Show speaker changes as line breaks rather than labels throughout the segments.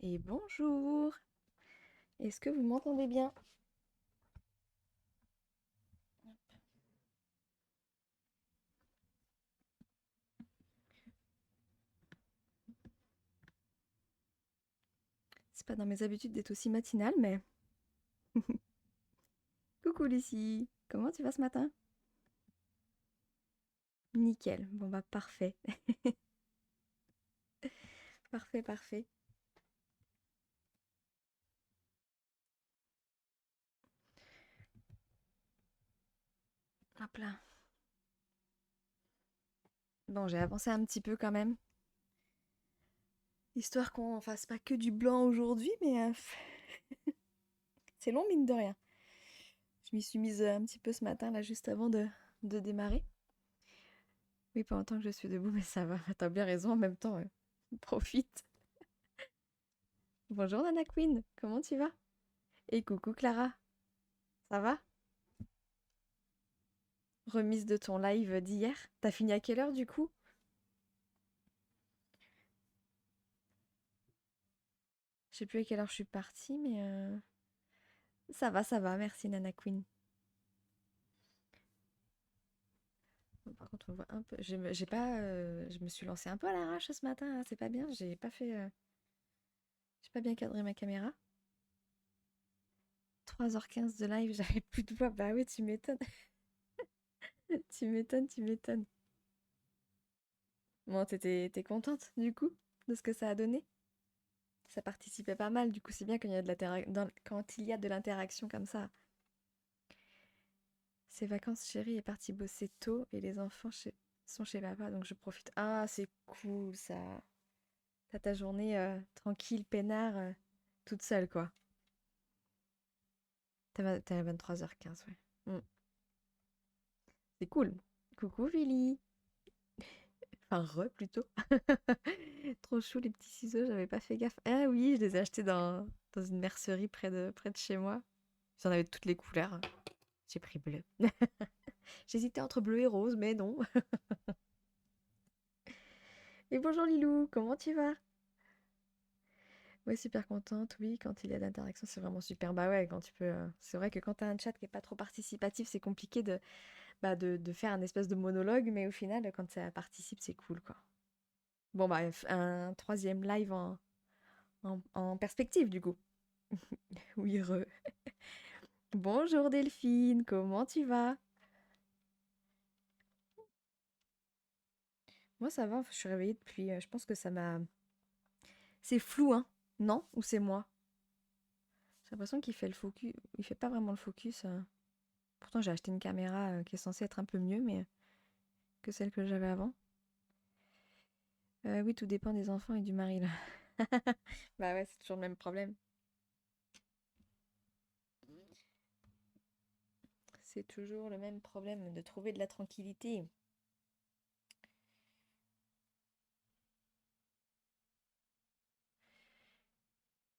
Et bonjour. Est-ce que vous m'entendez bien? C'est pas dans mes habitudes d'être aussi matinale, mais coucou Lucie. Comment tu vas ce matin? Nickel. Bon bah parfait. Parfait, parfait. Hop là. Bon, j'ai avancé un petit peu quand même. Histoire qu'on fasse pas que du blanc aujourd'hui, mais c'est long mine de rien. Je m'y suis mise un petit peu ce matin là juste avant de démarrer. Oui, pas longtemps que je suis debout, mais ça va. T'as bien raison en même temps. Profite. Bonjour Nana Queen, comment tu vas? Et coucou Clara, ça va? Remise de ton live d'hier. T'as fini à quelle heure du coup? Je sais plus à quelle heure je suis partie, mais ça va, merci Nana Queen. Bon, par contre, on voit un peu. J'ai pas, je me suis lancée un peu à l'arrache ce matin, hein, c'est pas bien. J'ai pas fait, j'ai pas bien cadré ma caméra. 3h15 de live, j'avais plus de voix. Bah oui, tu m'étonnes. Tu m'étonnes, tu m'étonnes. Bon, t'es contente du coup de ce que ça a donné? Ça participait pas mal, du coup c'est bien quand il y a quand il y a de l'interaction comme ça. Ces vacances, chérie est partie bosser tôt et les enfants sont chez papa, donc je profite. Ah, c'est cool ça. T'as ta journée tranquille, peinard, toute seule quoi. T'es à 23h15, ouais. C'est cool. Coucou Vili. Enfin, plutôt. Trop chou les petits ciseaux, j'avais pas fait gaffe. Ah oui, je les ai achetés dans une mercerie près de chez moi. Ils en avaient de toutes les couleurs. J'ai pris bleu. J'hésitais entre bleu et rose, mais non. Et bonjour Lilou, comment tu vas? Ouais, super contente, oui, quand il y a de l'interaction, c'est vraiment super. Bah ouais, quand tu peux. C'est vrai que quand t'as un chat qui est pas trop participatif, c'est compliqué de faire un espèce de monologue, mais au final, quand ça participe, c'est cool, quoi. Bon, bah, un troisième live en perspective, du coup. Oui, Bonjour Delphine, comment tu vas? Moi, ça va, je suis réveillée depuis. Je pense que ça m'a. C'est flou, hein? Non? Ou c'est moi? J'ai l'impression qu'il fait le focus. Il fait pas vraiment le focus. Pourtant, j'ai acheté une caméra qui est censée être un peu mieux, mais que celle que j'avais avant. Oui, tout dépend des enfants et du mari, là. Bah ouais, c'est toujours le même problème. C'est toujours le même problème de trouver de la tranquillité.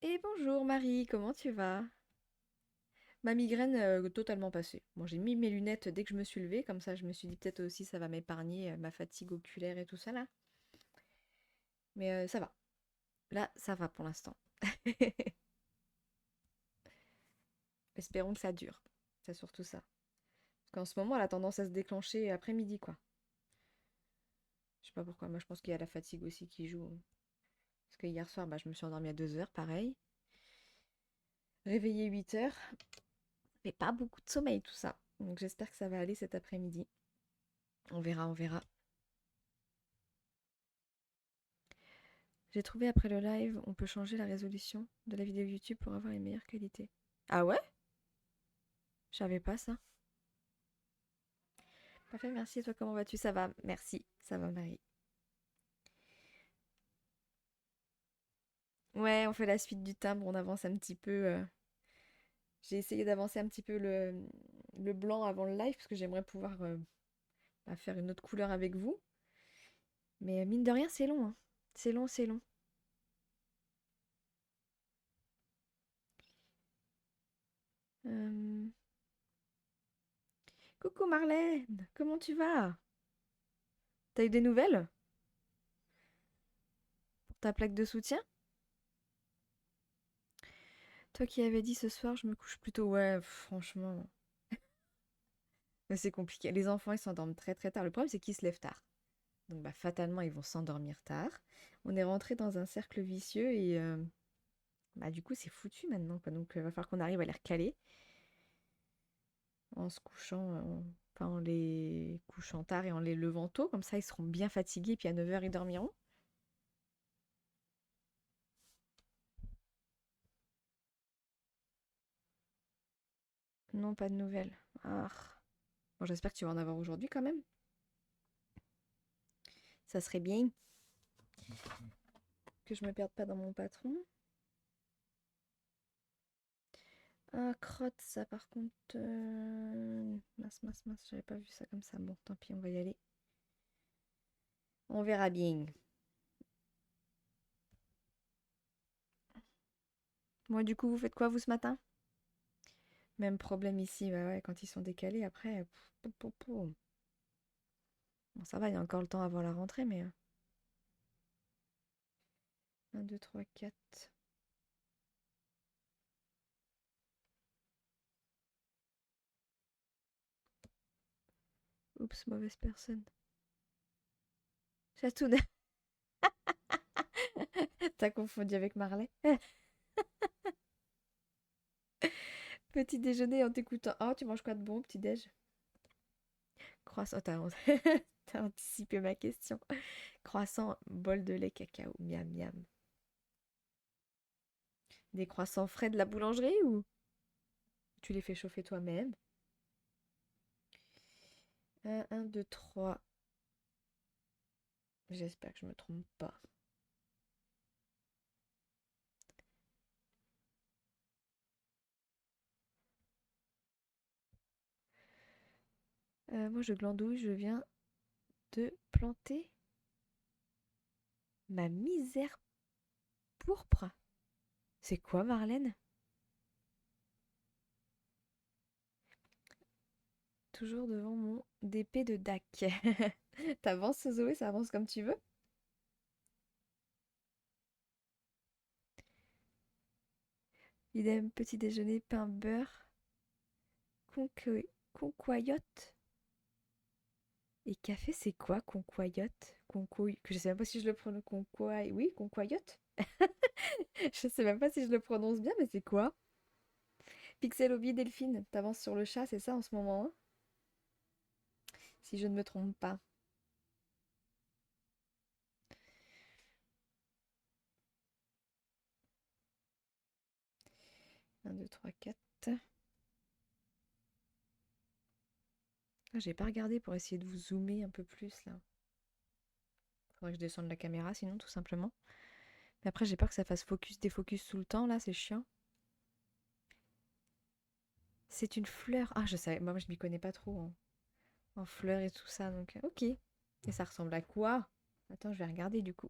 Et bonjour Marie, comment tu vas? Ma migraine totalement passée. Bon, j'ai mis mes lunettes dès que je me suis levée, comme ça je me suis dit peut-être aussi ça va m'épargner ma fatigue oculaire et tout ça là. Mais ça va. Là, ça va pour l'instant. Espérons que ça dure. C'est surtout ça. Parce qu'en ce moment, elle a tendance à se déclencher après-midi, quoi. Je sais pas pourquoi. Moi, je pense qu'il y a la fatigue aussi qui joue. Parce que hier soir, bah, je me suis endormie à 2h, pareil. Réveillée 8h. Mais pas beaucoup de sommeil, tout ça. Donc j'espère que ça va aller cet après-midi. On verra, on verra. J'ai trouvé après le live, on peut changer la résolution de la vidéo YouTube pour avoir une meilleure qualité. Ah ouais? Je savais pas ça. Parfait, merci. Et toi, comment vas-tu? Ça va? Merci. Ça va, Marie. Ouais, on fait la suite du timbre, on avance un petit peu. J'ai essayé d'avancer un petit peu le blanc avant le live parce que j'aimerais pouvoir bah, faire une autre couleur avec vous. Mais mine de rien, c'est long, hein. C'est long, c'est long. Euh, Coucou Marlène, comment tu vas? T'as eu des nouvelles pour ta plaque de soutien? Toi qui avais dit ce soir, je me couche plutôt. Ouais, franchement. Mais c'est compliqué. Les enfants, ils s'endorment très très tard. Le problème, c'est qu'ils se lèvent tard. Donc, bah, fatalement, ils vont s'endormir tard. On est rentré dans un cercle vicieux et bah, du coup, c'est foutu maintenant, quoi. Donc, il va falloir qu'on arrive à les recaler en se couchant, enfin, en les couchant tard et en les levant tôt. Comme ça, ils seront bien fatigués. Puis à 9 h, ils dormiront. Non, pas de nouvelles. Ah. Bon, j'espère que tu vas en avoir aujourd'hui quand même. Ça serait bien que je me perde pas dans mon patron. Ah, crotte, ça par contre. Mince, mince, mince, j'avais pas vu ça comme ça. Bon, tant pis, on va y aller. On verra bien. Moi, du coup, vous faites quoi, vous, ce matin? Même problème ici, bah ouais, quand ils sont décalés, après. Bon, ça va, il y a encore le temps avant la rentrée, mais. 1, 2, 3, 4. Oups, mauvaise personne. Chatoun. T'as confondu avec Marley. Petit déjeuner en t'écoutant. Oh, tu manges quoi de bon, petit déj? Croissant, t'as anticipé ma question. Croissant, bol de lait cacao, miam miam. Des croissants frais de la boulangerie ou tu les fais chauffer toi-même? 1, 2, 3. J'espère que je me trompe pas. Moi, je glandouille, je viens de planter ma misère pourpre. C'est quoi, Marlène? Toujours devant mon DP de DAC. T'avances, Zoé, ça avance comme tu veux. Idem, petit déjeuner, pain, beurre, concoyote. Et café, c'est quoi, concoyote? Que je sais même pas si je le prononce. Oui, concoyote. Je sais même pas si je le prononce bien, mais c'est quoi? Pixel Hobby Delphine, t'avances sur le chat, c'est ça en ce moment, hein? Si je ne me trompe pas. 1, 2, 3, 4. Ah, j'ai pas regardé pour essayer de vous zoomer un peu plus là. Faudrait que je descende la caméra sinon, tout simplement. Mais après, j'ai peur que ça fasse focus, défocus tout le temps là, c'est chiant. C'est une fleur. Ah, je savais. Moi, je m'y connais pas trop en fleurs et tout ça, donc ok. Et ça ressemble à quoi? Attends, je vais regarder du coup.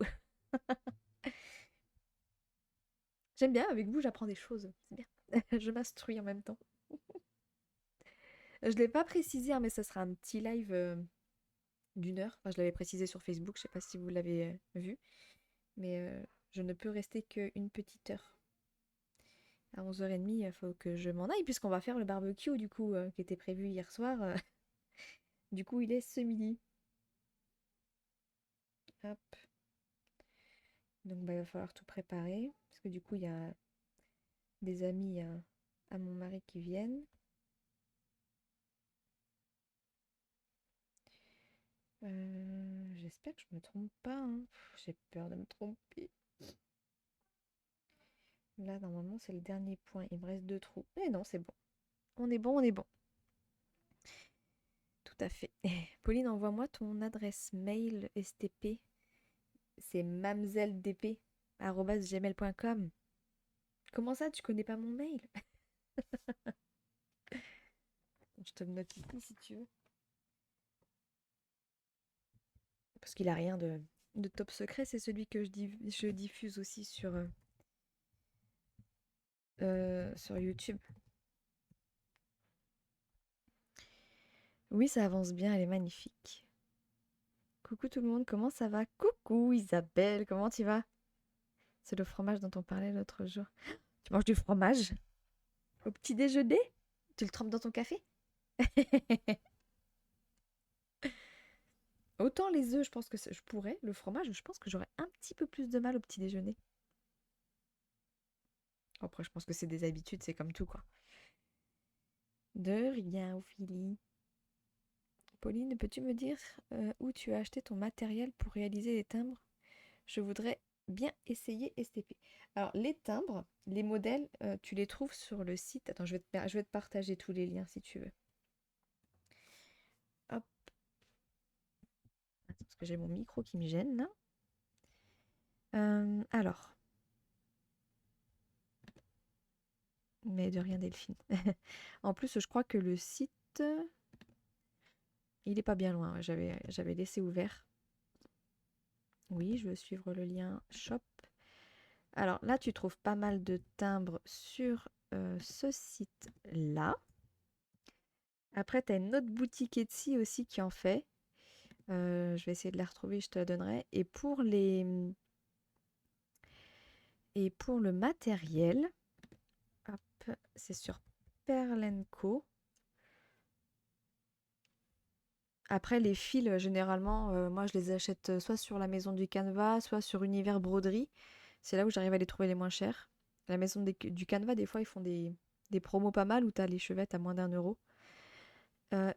J'aime bien, avec vous, j'apprends des choses. C'est bien. Je m'instruis en même temps. Je l'ai pas précisé, hein, mais ça sera un petit live d'1 heure. Enfin, je l'avais précisé sur Facebook, je sais pas si vous l'avez vu. Mais je ne peux rester qu'une petite heure. À 11h30, il faut que je m'en aille, puisqu'on va faire le barbecue, du coup, qui était prévu hier soir. Du coup, il est ce midi. Hop. Donc, bah, il va falloir tout préparer. Parce que du coup, il y a des amis à mon mari qui viennent. J'espère que je me trompe pas, hein. J'ai peur de me tromper. Là, normalement, c'est le dernier point. Il me reste 2 trous. Mais non, c'est bon. On est bon, on est bon. Tout à fait. Pauline, envoie-moi ton adresse mail STP. C'est mamzelldp@gmail.com. Comment ça, tu connais pas mon mail? Je te le note ici si tu veux. Parce qu'il a rien de top secret, c'est celui que je diffuse aussi sur YouTube. Oui, ça avance bien, elle est magnifique. Coucou tout le monde, comment ça va? Coucou Isabelle, comment tu vas? C'est le fromage dont on parlait l'autre jour. Tu manges du fromage au petit déjeuner? Tu le trempes dans ton café? Autant les œufs, je pense que je pourrais. Le fromage, je pense que j'aurais un petit peu plus de mal au petit déjeuner. Après, je pense que c'est des habitudes, c'est comme tout, quoi. De rien, Ophélie. Pauline, peux-tu me dire où tu as acheté ton matériel pour réaliser les timbres? Je voudrais bien essayer STP. Alors, les timbres, les modèles, tu les trouves sur le site. Attends, je vais te partager tous les liens si tu veux. Hop. Attends, parce que j'ai mon micro qui me gêne là. Alors, mais de rien, Delphine. En plus, je crois que le site, il est pas bien loin. J'avais laissé ouvert. Oui, je veux suivre le lien shop. Alors là, tu trouves pas mal de timbres sur ce site-là. Après, tu as une autre boutique Etsy aussi qui en fait. Je vais essayer de la retrouver, je te la donnerai. Et pour le matériel, hop, c'est sur Perl & Co. Après, les fils, généralement, moi, je les achète soit sur la maison du Canva, soit sur Univers Broderie. C'est là où j'arrive à les trouver les moins chers. La maison du Canva, des fois, ils font des promos pas mal où tu as les chevettes à moins d'1 euro.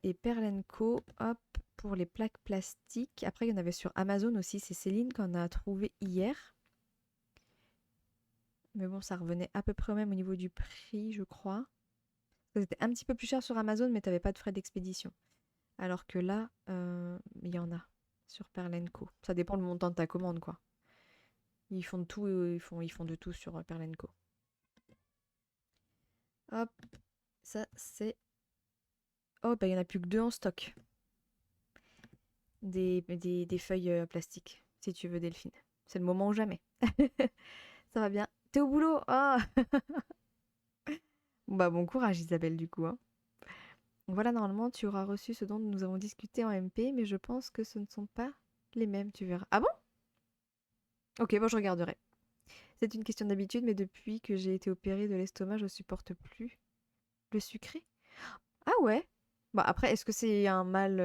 Et Perl & Co, hop, pour les plaques plastiques. Après, il y en avait sur Amazon aussi. C'est Céline qu'on a trouvé hier. Mais bon, ça revenait à peu près au même au niveau du prix, je crois. C'était un petit peu plus cher sur Amazon, mais tu n'avais pas de frais d'expédition. Alors que là, il y en a sur Perl & Co. Ça dépend le montant de ta commande, quoi. Ils font de tout, ils font de tout sur Perl & Co. Hop, ça c'est... Oh, bah il n'y en a plus que 2 en stock. Des feuilles plastiques, si tu veux, Delphine. C'est le moment ou jamais. Ça va bien. T'es au boulot? Ah. Bah bon courage Isabelle du coup, hein. Voilà, normalement tu auras reçu ce dont nous avons discuté en MP, mais je pense que ce ne sont pas les mêmes, tu verras. Ah bon? Ok, bon je regarderai. C'est une question d'habitude, mais depuis que j'ai été opérée de l'estomac, je supporte plus le sucré. Ah ouais? Bah après, est-ce que c'est un mal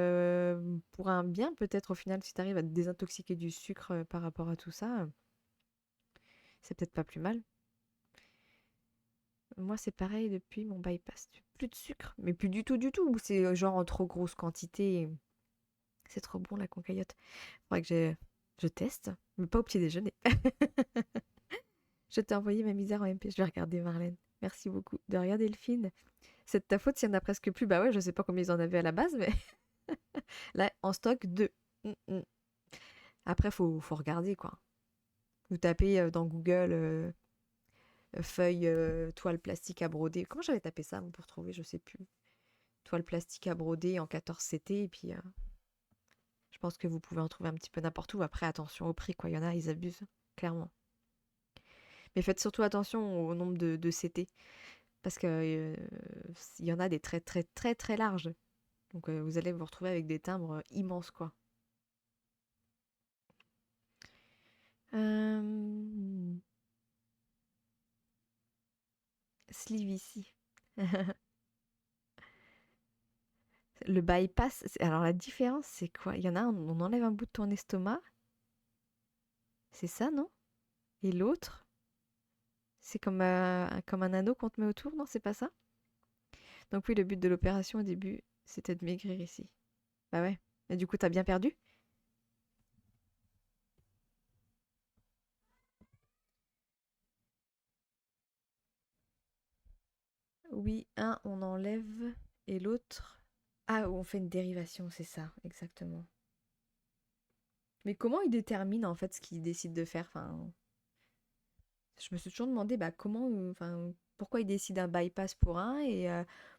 pour un bien peut-être au final si tu arrives à te désintoxiquer du sucre par rapport à tout ça, c'est peut-être pas plus mal. Moi, c'est pareil depuis mon bypass. Plus de sucre, mais plus du tout, du tout. C'est genre en trop grosse quantité. C'est trop bon la concaillotte. Faudrait que je teste, mais pas au petit déjeuner. Je t'ai envoyé ma misère en MP. Je vais regarder Marlène. Merci beaucoup. De rien, Delphine. C'est de ta faute s'il n'y en a presque plus. Bah ouais, je sais pas combien ils en avaient à la base, mais là, en stock, 2. Après, faut regarder, quoi. Vous tapez dans Google feuille, toile plastique à broder. Comment j'avais tapé ça pour trouver? Je sais plus. Toile plastique à broder en 14 CT. Et puis, je pense que vous pouvez en trouver un petit peu n'importe où. Après, attention au prix, quoi. Il y en a, ils abusent, clairement. Mais faites surtout attention au nombre de CT. Parce que il y en a des très, très, très, très larges. Donc, vous allez vous retrouver avec des timbres immenses, quoi. Euh... Sleeve ici. Le bypass, alors la différence, c'est quoi? Il y en a un, on enlève un bout de ton estomac. C'est ça, non? Et l'autre, c'est comme un anneau qu'on te met autour, non? C'est pas ça? Donc oui, le but de l'opération au début, c'était de maigrir ici. Bah ouais. Et du coup, t'as bien perdu? Oui, un, on enlève, et l'autre... Ah, on fait une dérivation, c'est ça, exactement. Mais comment ils déterminent en fait ce qu'ils décident de faire? Enfin, je me suis toujours demandé bah, comment, enfin, pourquoi ils décident un bypass pour un et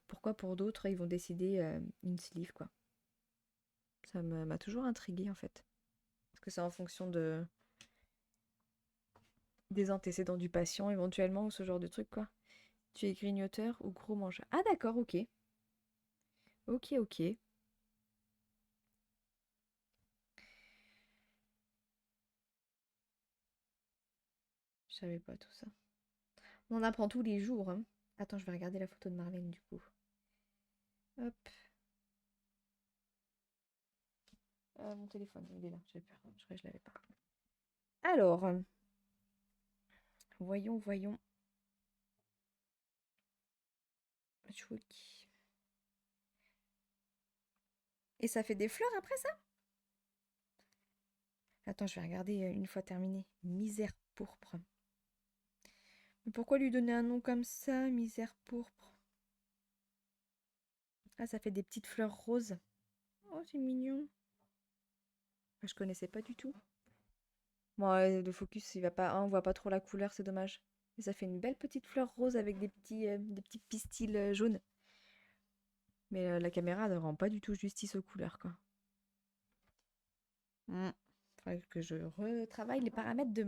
pourquoi pour d'autres ils vont décider une sleeve, quoi. M'a toujours intriguée en fait. Est-ce que c'est en fonction des antécédents du patient éventuellement ou ce genre de truc, quoi? Tu es grignoteur ou gros mangeur? Ah d'accord, ok. Ok, ok. Je savais pas tout ça. On en apprend tous les jours, hein. Attends, je vais regarder la photo de Marlène du coup. Hop. Mon téléphone, il est là, j'ai peur. Je croyais que je l'avais pas. Alors, voyons. Chouki. Et ça fait des fleurs après ça? Attends, je vais regarder une fois terminé. Misère pourpre. Mais pourquoi lui donner un nom comme ça, misère pourpre? Ah, ça fait des petites fleurs roses. Oh, c'est mignon. Je connaissais pas du tout. Moi, le focus, il va pas. On voit pas trop la couleur, c'est dommage. Mais ça fait une belle petite fleur rose avec des petits pistils jaunes. Mais la caméra ne rend pas du tout justice aux couleurs, quoi. Faudrait que je retravaille les paramètres de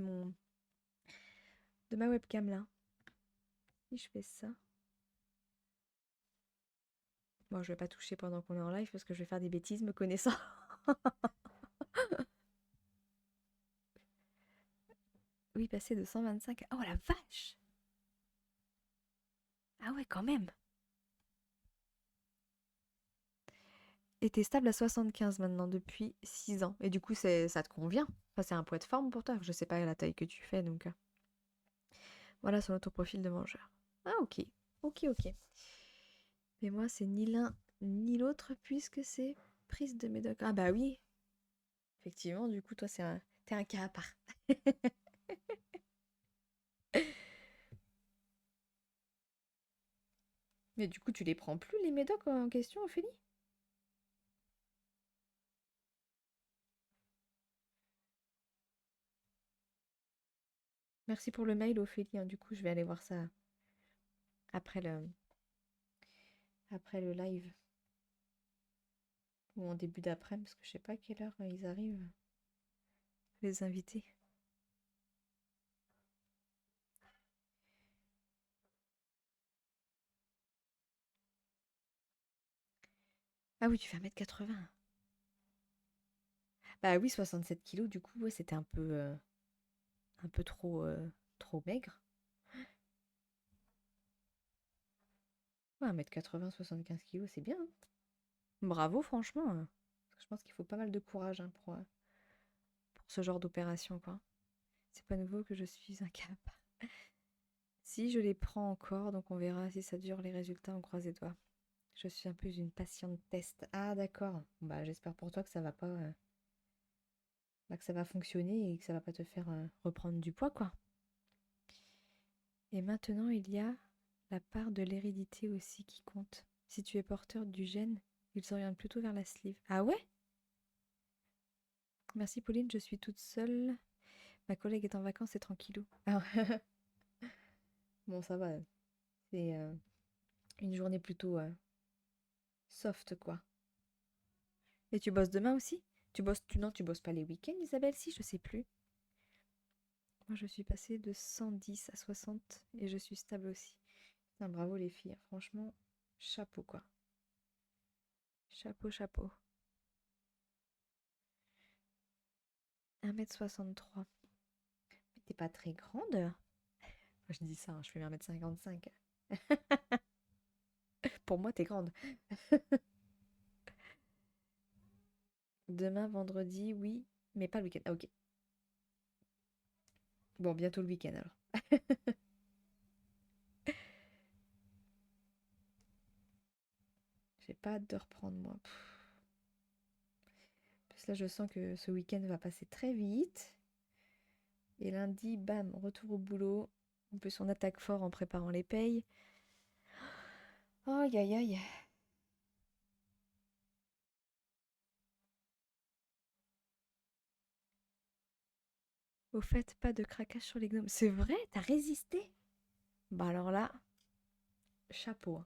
ma webcam là. Si je fais ça. Bon, je vais pas toucher pendant qu'on est en live parce que je vais faire des bêtises me connaissant. Oui, passer de 125. Oh la vache! Ah ouais, quand même. Et t'es stable à 75 maintenant depuis 6 ans. Et du coup, ça te convient. Enfin, c'est un poids de forme pour toi. Je sais pas la taille que tu fais, donc. Voilà son autoprofil de mangeur. Ah ok. Ok. Mais moi, c'est ni l'un ni l'autre puisque c'est prise de médoc. Ah bah oui. Effectivement, du coup, toi, t'es un cas à part. Mais du coup, tu les prends plus, les médocs en question, Ophélie? Merci pour le mail, Ophélie, hein. Du coup, je vais aller voir ça après le live. Ou en début d'après, parce que je sais pas à quelle heure ils arrivent, les invités. Ah oui, tu fais 1m80. Bah oui, 67 kilos, du coup, ouais, c'était un peu trop maigre. Ouais, 1m80, 75 kilos, c'est bien, hein. Bravo, franchement. Parce que je pense qu'il faut pas mal de courage, hein, pour ce genre d'opération, quoi. C'est pas nouveau que je suis incapable. Si, je les prends encore, donc on verra si ça dure les résultats, on croise les doigts. Je suis un peu une patiente test. Ah, d'accord. Bah, j'espère pour toi que ça va pas, bah, que ça va fonctionner et que ça va pas te faire reprendre du poids, quoi. Et maintenant, il y a la part de l'hérédité aussi qui compte. Si tu es porteur du gène, il s'oriente plutôt vers la sleeve. Ah ouais? Merci Pauline, je suis toute seule. Ma collègue est en vacances, c'est tranquillou. Ah. Bon, ça va. C'est une journée plutôt soft, quoi. Et tu bosses demain aussi? Non, tu bosses pas les week-ends, Isabelle, si, je sais plus. Moi, je suis passée de 110 à 60 et je suis stable aussi. Putain, bravo les filles, franchement, chapeau, quoi. Chapeau. 1m63. Mais t'es pas très grande? Moi, je dis ça, hein, je fais 1m55. Pour moi, t'es grande. Demain, vendredi, oui, mais pas le week-end. Ah, ok. Bon, bientôt le week-end alors. J'ai pas hâte de reprendre, moi. Parce que là, je sens que ce week-end va passer très vite. Et lundi, bam, retour au boulot. En plus, on attaque fort en préparant les payes. Aïe, aïe, aïe. Au fait, pas de craquage sur les gnomes. C'est vrai, t'as résisté? Bah alors là, chapeau,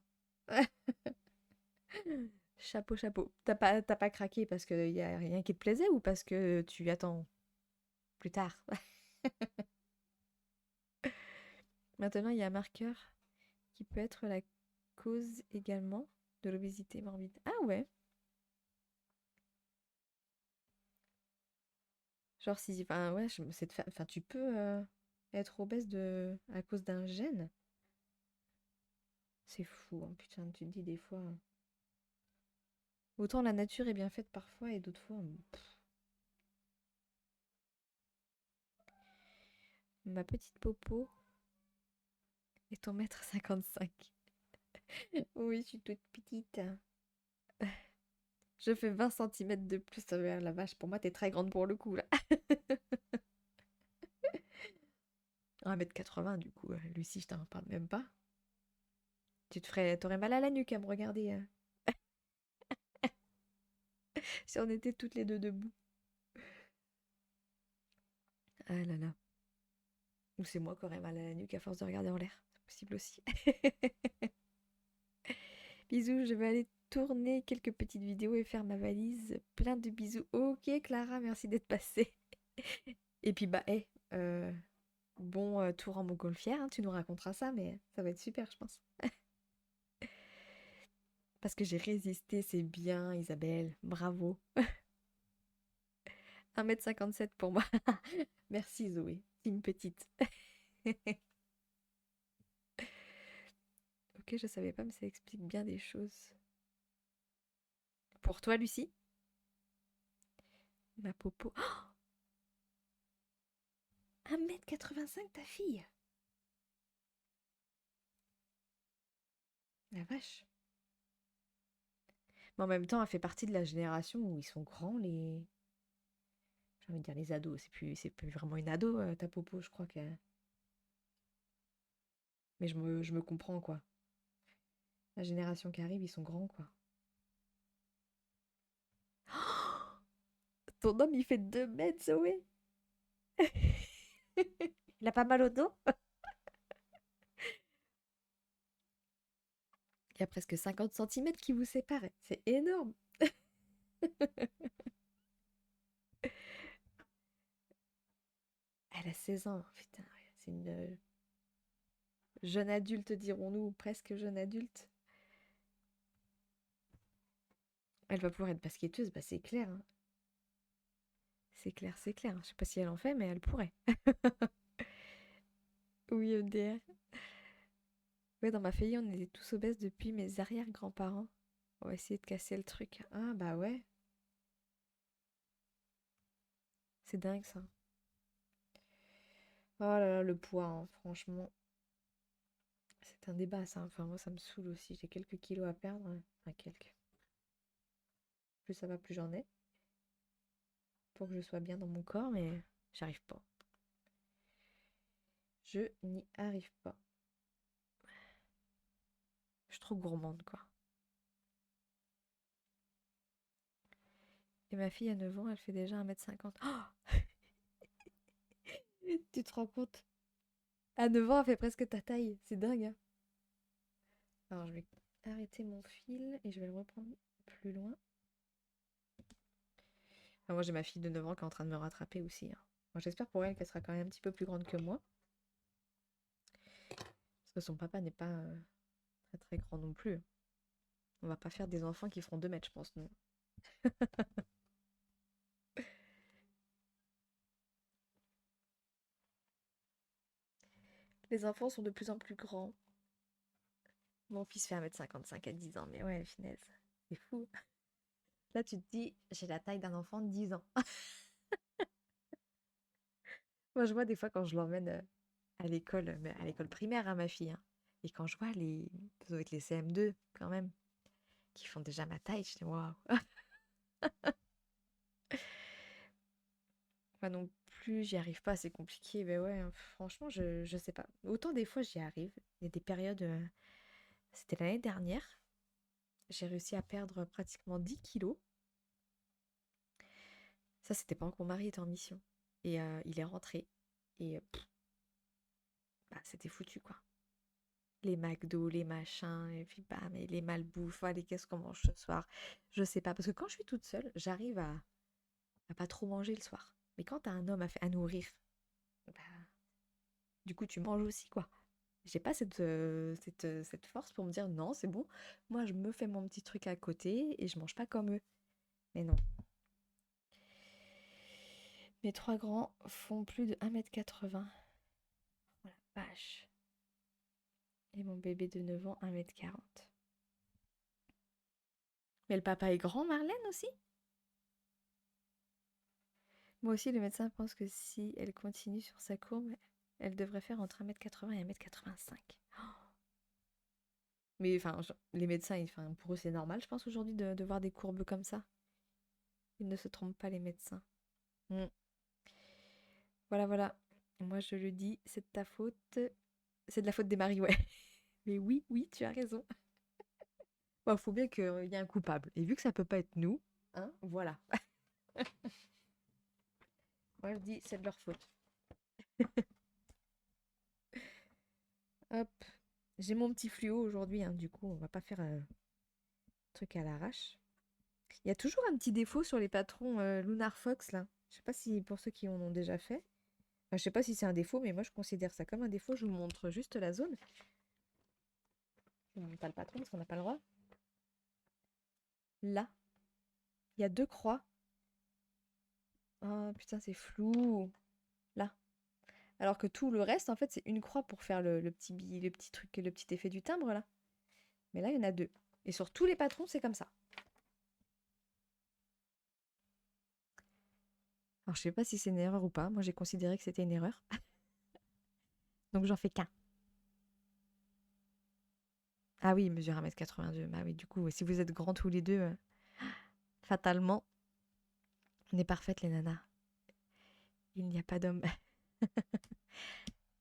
hein. Chapeau. T'as pas craqué parce qu'il y a rien qui te plaisait ou parce que tu attends plus tard? Maintenant, il y a un marqueur qui peut être la cause également de l'obésité morbide. Ah ouais. Genre si, enfin ouais, enfin tu peux être obèse à cause d'un gène. C'est fou, hein, putain, tu te dis des fois. Autant la nature est bien faite parfois et d'autres fois. Ma petite Popo est 1,55 m. Oui, je suis toute petite. Je fais 20 centimètres de plus. Oh, la vache, pour moi, t'es très grande pour le coup, là. 1,80 m du coup. Lucie, je t'en parle même pas. T'aurais mal à la nuque à me regarder, si on était toutes les deux debout. Ah là là. Ou c'est moi qui aurais mal à la nuque à force de regarder en l'air. C'est possible aussi. Bisous, je vais aller tourner quelques petites vidéos et faire ma valise. Plein de bisous. Ok Clara, merci d'être passée. Et puis bah, bon tour en montgolfière, hein, tu nous raconteras ça, mais ça va être super, je pense. Parce que j'ai résisté, c'est bien Isabelle, bravo. 1,57 m pour moi. Merci Zoé, team petite. Ok, je savais pas, mais ça explique bien des choses. Pour toi, Lucie? Ma Popo. 1,85 m ta fille? La vache. Mais en même temps, elle fait partie de la génération où ils sont grands, les... J'ai envie de dire les ados. C'est plus vraiment une ado, ta Popo, je crois que... Mais je me comprends, quoi. La génération qui arrive, ils sont grands, quoi. Ton homme, il fait 2 mètres, Zoé. Il a pas mal au dos? Il y a presque 50 centimètres qui vous séparent. C'est énorme. Elle a 16 ans. Putain, c'est une jeune adulte, dirons-nous, ou presque jeune adulte. Elle va pouvoir être basketteuse, bah c'est clair, hein. C'est clair, c'est clair. Je sais pas si elle en fait, mais elle pourrait. Oui, MDR. Ouais, dans ma famille, on était tous obèses depuis mes arrière-grands-parents. On va essayer de casser le truc. Ah, bah ouais. C'est dingue, ça. Oh là là, le poids, hein, franchement. C'est un débat, ça. Enfin, moi, ça me saoule aussi. J'ai quelques kilos à perdre. Enfin, quelques. Plus ça va, plus j'en ai. Pour que je sois bien dans mon corps, mais j'arrive pas. Je n'y arrive pas. Je suis trop gourmande, quoi. Et ma fille a 9 ans, elle fait déjà 1,50 m. Oh, tu te rends compte? À 9 ans, elle fait presque ta taille. C'est dingue, hein. Alors, je vais arrêter mon fil et je vais le reprendre plus loin. Enfin, moi, j'ai ma fille de 9 ans qui est en train de me rattraper aussi, hein. Moi, j'espère pour elle qu'elle sera quand même un petit peu plus grande que moi. Parce que son papa n'est pas très très grand non plus. On va pas faire des enfants qui feront 2 mètres, je pense, nous. Les enfants sont de plus en plus grands. Mon fils fait 1,55 m à 10 ans, mais ouais, finesse. C'est fou. Là, tu te dis, j'ai la taille d'un enfant de 10 ans. Moi, je vois des fois quand je l'emmène à l'école, mais à l'école primaire, à ma fille, hein. Et quand je vois ça doit être les CM2 quand même, qui font déjà ma taille, je dis waouh. Moi non plus, j'y arrive pas, c'est compliqué. Mais ouais, hein, franchement, je sais pas. Autant des fois, j'y arrive. Il y a des périodes, c'était l'année dernière, j'ai réussi à perdre pratiquement 10 kilos. Ça, c'était pendant que mon mari était en mission. Et il est rentré. Et bah, c'était foutu, quoi. Les McDo, les machins, et puis bam, et les malbouffes, allez, qu'est-ce qu'on mange ce soir? Je sais pas. Parce que quand je suis toute seule, j'arrive à pas trop manger le soir. Mais quand t'as un homme à nourrir, bah, du coup, tu manges aussi, quoi. J'ai pas cette force pour me dire non, c'est bon. Moi, je me fais mon petit truc à côté et je mange pas comme eux. Mais non. Mes 3 grands font plus de 1,80 m. Oh la vache. Et mon bébé de 9 ans, 1m40. Mais le papa est grand, Marlène aussi? Moi aussi, le médecin pense que si elle continue sur sa courbe, elle devrait faire entre 1m80 et 1m85. Mais enfin, les médecins, pour eux, c'est normal, je pense, aujourd'hui, de voir des courbes comme ça. Ils ne se trompent pas, les médecins. Mm. Voilà, voilà. Moi, je le dis, c'est de ta faute. C'est de la faute des maris, ouais. Mais oui, oui, tu as raison. Bon, faut bien qu'il y ait un coupable. Et vu que ça peut pas être nous, hein, voilà. Moi, je dis, c'est de leur faute. Hop. J'ai mon petit fluo aujourd'hui, hein, du coup, on va pas faire un truc à l'arrache. Il y a toujours un petit défaut sur les patrons Lunar Fox, là. Je sais pas si pour ceux qui en ont déjà fait. Enfin, je sais pas si c'est un défaut, mais moi, je considère ça comme un défaut. Je vous montre juste la zone. Je ne montre pas le patron parce qu'on n'a pas le droit. Là, il y a 2 croix. Oh putain, c'est flou. Là. Alors que tout le reste, en fait, c'est une croix pour faire le petit truc, le petit effet du timbre, là. Mais là, il y en a 2. Et sur tous les patrons, c'est comme ça. Alors, je sais pas si c'est une erreur ou pas. Moi, j'ai considéré que c'était une erreur. Donc, j'en fais qu'un. Ah oui, il mesure 1m82. Bah oui, du coup, si vous êtes grands tous les deux, fatalement, on est parfaites, les nanas. Il n'y a pas d'homme.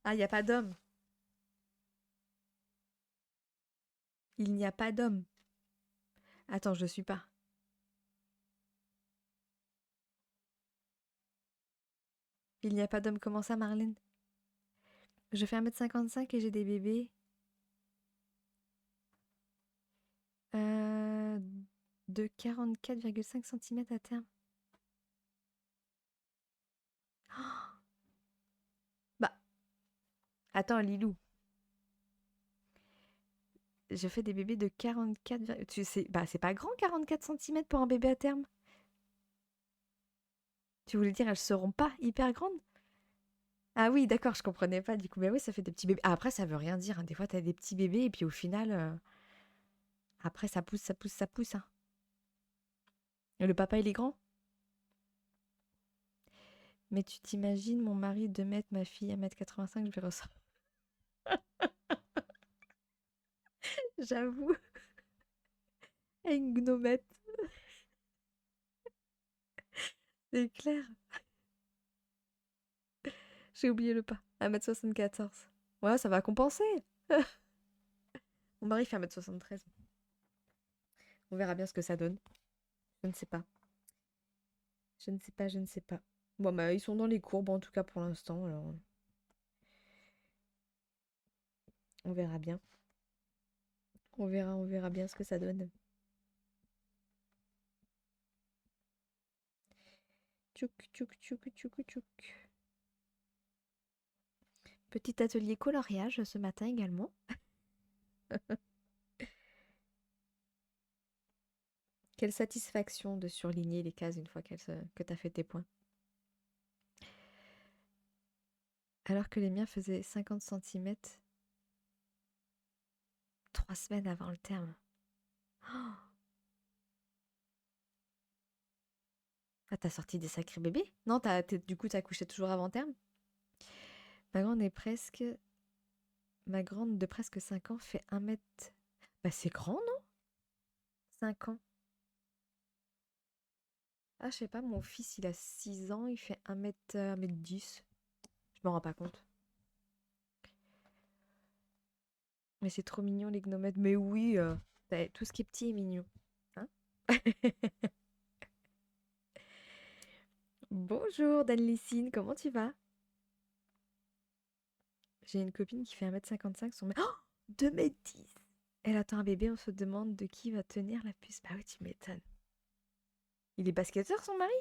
Ah, il n'y a pas d'homme. Il n'y a pas d'homme. Attends, je suis pas. Il n'y a pas d'homme. Comment ça, Marlène? Je fais 1m55 et j'ai des bébés. De 44,5 cm à terme. Oh, bah, attends, Lilou. Je fais des bébés de 44. Tu sais, bah, c'est pas grand 44 cm pour un bébé à terme. Tu voulais dire elles seront pas hyper grandes? Ah oui, d'accord, je comprenais pas du coup. Mais oui, ça fait des petits bébés. Ah, après, ça veut rien dire, hein. Des fois, t'as des petits bébés et puis au final, après, ça pousse, ça pousse, ça pousse, hein. Et le papa, il est grand? Mais tu t'imagines mon mari 2 mètres, ma fille 1m85, je vais ressortir. J'avoue. Et une gnomette. C'est clair. J'ai oublié le pas. 1m74. Ouais, ça va compenser. Mon mari fait 1m73. On verra bien ce que ça donne. Je ne sais pas. Je ne sais pas, je ne sais pas. Bon, bah, ils sont dans les courbes, en tout cas pour l'instant. Alors, on verra bien. On verra bien ce que ça donne. Tchouk, tchouk, tchouk, tchouk, tchouk. Petit atelier coloriage ce matin également. Quelle satisfaction de surligner les cases une fois que tu as fait tes points. Alors que les miens faisaient 50 cm 3 semaines avant le terme. Oh, ah, t'as sorti des sacrés bébés? Non, du coup, t'as couché toujours avant terme? Ma grande est presque... Ma grande de presque 5 ans fait 1 mètre... Bah, c'est grand, non? 5 ans. Ah, je sais pas, mon fils, il a 6 ans, il fait 1 mètre 10. Je me rends pas compte. Mais c'est trop mignon, les gnomettes. Mais oui, tout ce qui est petit est mignon. Hein? Bonjour, Dan-Lysine, comment tu vas? J'ai une copine qui fait 1m55, son mètre... Oh 2 m 10. Elle attend un bébé, on se demande de qui va tenir la puce. Bah oui, tu m'étonnes. Il est basketteur, son mari?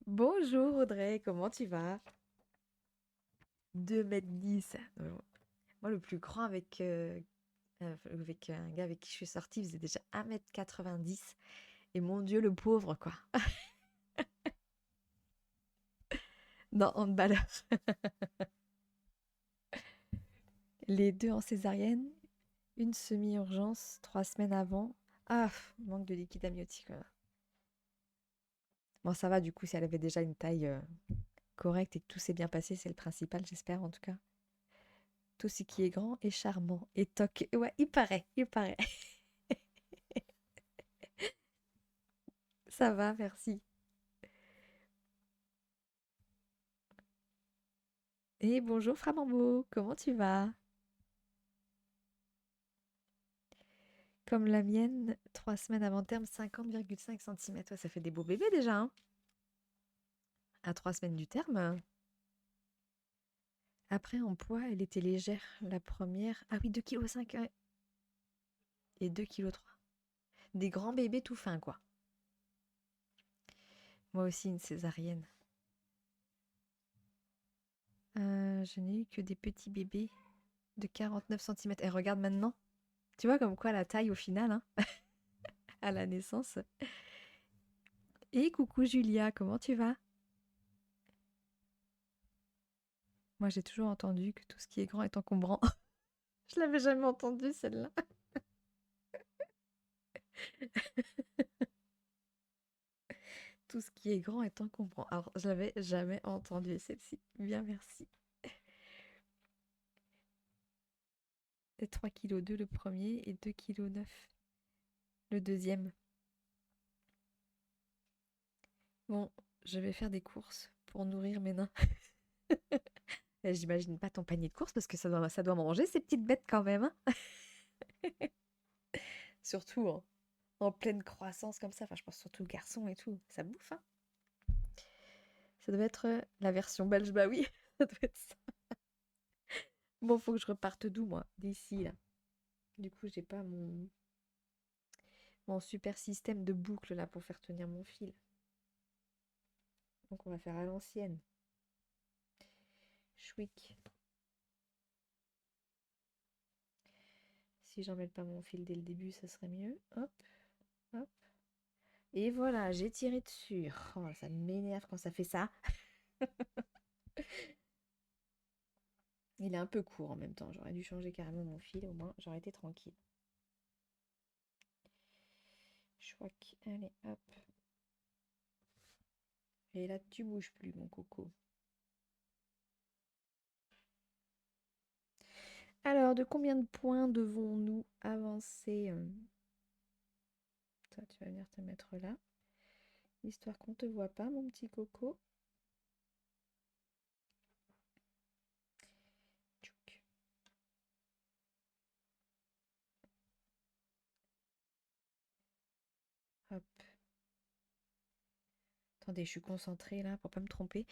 Bonjour Audrey, comment tu vas? 2 m 10. Moi, le plus grand avec un gars avec qui je suis sortie, il faisait déjà 1m90. Et mon Dieu, le pauvre, quoi. Non, handballeur. Les deux en césarienne, une semi-urgence 3 semaines avant. Ah, manque de liquide amniotique. Bon, ça va, du coup, si elle avait déjà une taille correcte et que tout s'est bien passé, c'est le principal, j'espère en tout cas. Tout ce qui est grand est charmant et toc. Ouais, il paraît, il paraît. Ça va, merci. Et bonjour Framambo, comment tu vas? Comme la mienne, 3 semaines avant terme, 50,5 cm. Ouais, ça fait des beaux bébés déjà, hein? À 3 semaines du terme. Après, en poids, elle était légère. La première. Ah oui, 2,5 kg. Et 2,3 kg. Des grands bébés tout fins, quoi. Moi aussi, une césarienne. Je n'ai eu que des petits bébés de 49 cm. Et regarde maintenant. Tu vois comme quoi la taille au final, hein, à la naissance. Et coucou Julia, comment tu vas? Moi, j'ai toujours entendu que tout ce qui est grand est encombrant. Je l'avais jamais entendu celle-là. Tout ce qui est grand est encombrant. Alors, je l'avais jamais entendu celle-ci. Bien, merci. Et 3,2 kg le premier et 2,9 kg le deuxième. Bon, je vais faire des courses pour nourrir mes nains. J'imagine pas ton panier de courses parce que ça doit manger ces petites bêtes quand même, hein. Surtout en pleine croissance comme ça. Enfin, je pense surtout garçon et tout. Ça bouffe, hein. Ça doit être la version belge. Bah oui, ça doit être ça. Bon, faut que je reparte d'où, moi? D'ici, là. Du coup, j'ai pas mon super système de boucle, là, pour faire tenir mon fil. Donc, on va faire à l'ancienne. Chouic. Si j'emmène pas mon fil dès le début, ça serait mieux. Hop, hop. Et voilà, j'ai tiré dessus. Oh, ça m'énerve quand ça fait ça. Il est un peu court en même temps. J'aurais dû changer carrément mon fil, au moins j'aurais été tranquille. Chouac, allez, hop. Et là, tu bouges plus, mon coco. Alors, de combien de points devons-nous avancer? Toi, tu vas venir te mettre là. Histoire qu'on te voit pas, mon petit coco. Tchouk. Hop. Attendez, je suis concentrée là pour pas me tromper.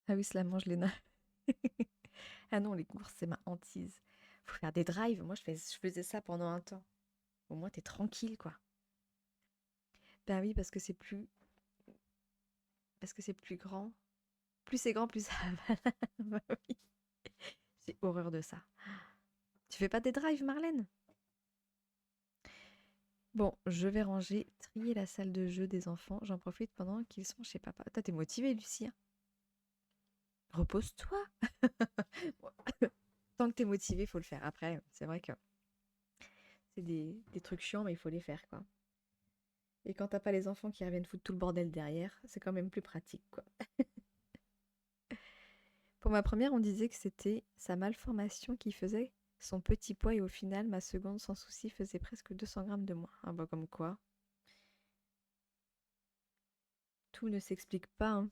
Ah oui, cela mange les nains. Ah non, les courses, c'est ma hantise. Faut faire des drives. Moi, je faisais ça pendant un temps. Au moins, t'es tranquille, quoi. Ben oui, parce que c'est plus grand. Plus c'est grand, plus ça avale. Bah oui. J'ai horreur de ça. Tu fais pas des drives, Marlène? Bon, je vais ranger, trier la salle de jeu des enfants. J'en profite pendant qu'ils sont chez papa. Toi, t'es motivée, Lucie, hein? Repose-toi. Bon, tant que t'es motivée, faut le faire. Après, c'est vrai que c'est des trucs chiants, mais il faut les faire, quoi. Et quand t'as pas les enfants qui reviennent foutre tout le bordel derrière, c'est quand même plus pratique, quoi. Pour ma première, on disait que c'était sa malformation qui faisait son petit poids et au final, ma seconde, sans souci, faisait presque 200 grammes de moins. Ah bah comme quoi. Tout ne s'explique pas, hein.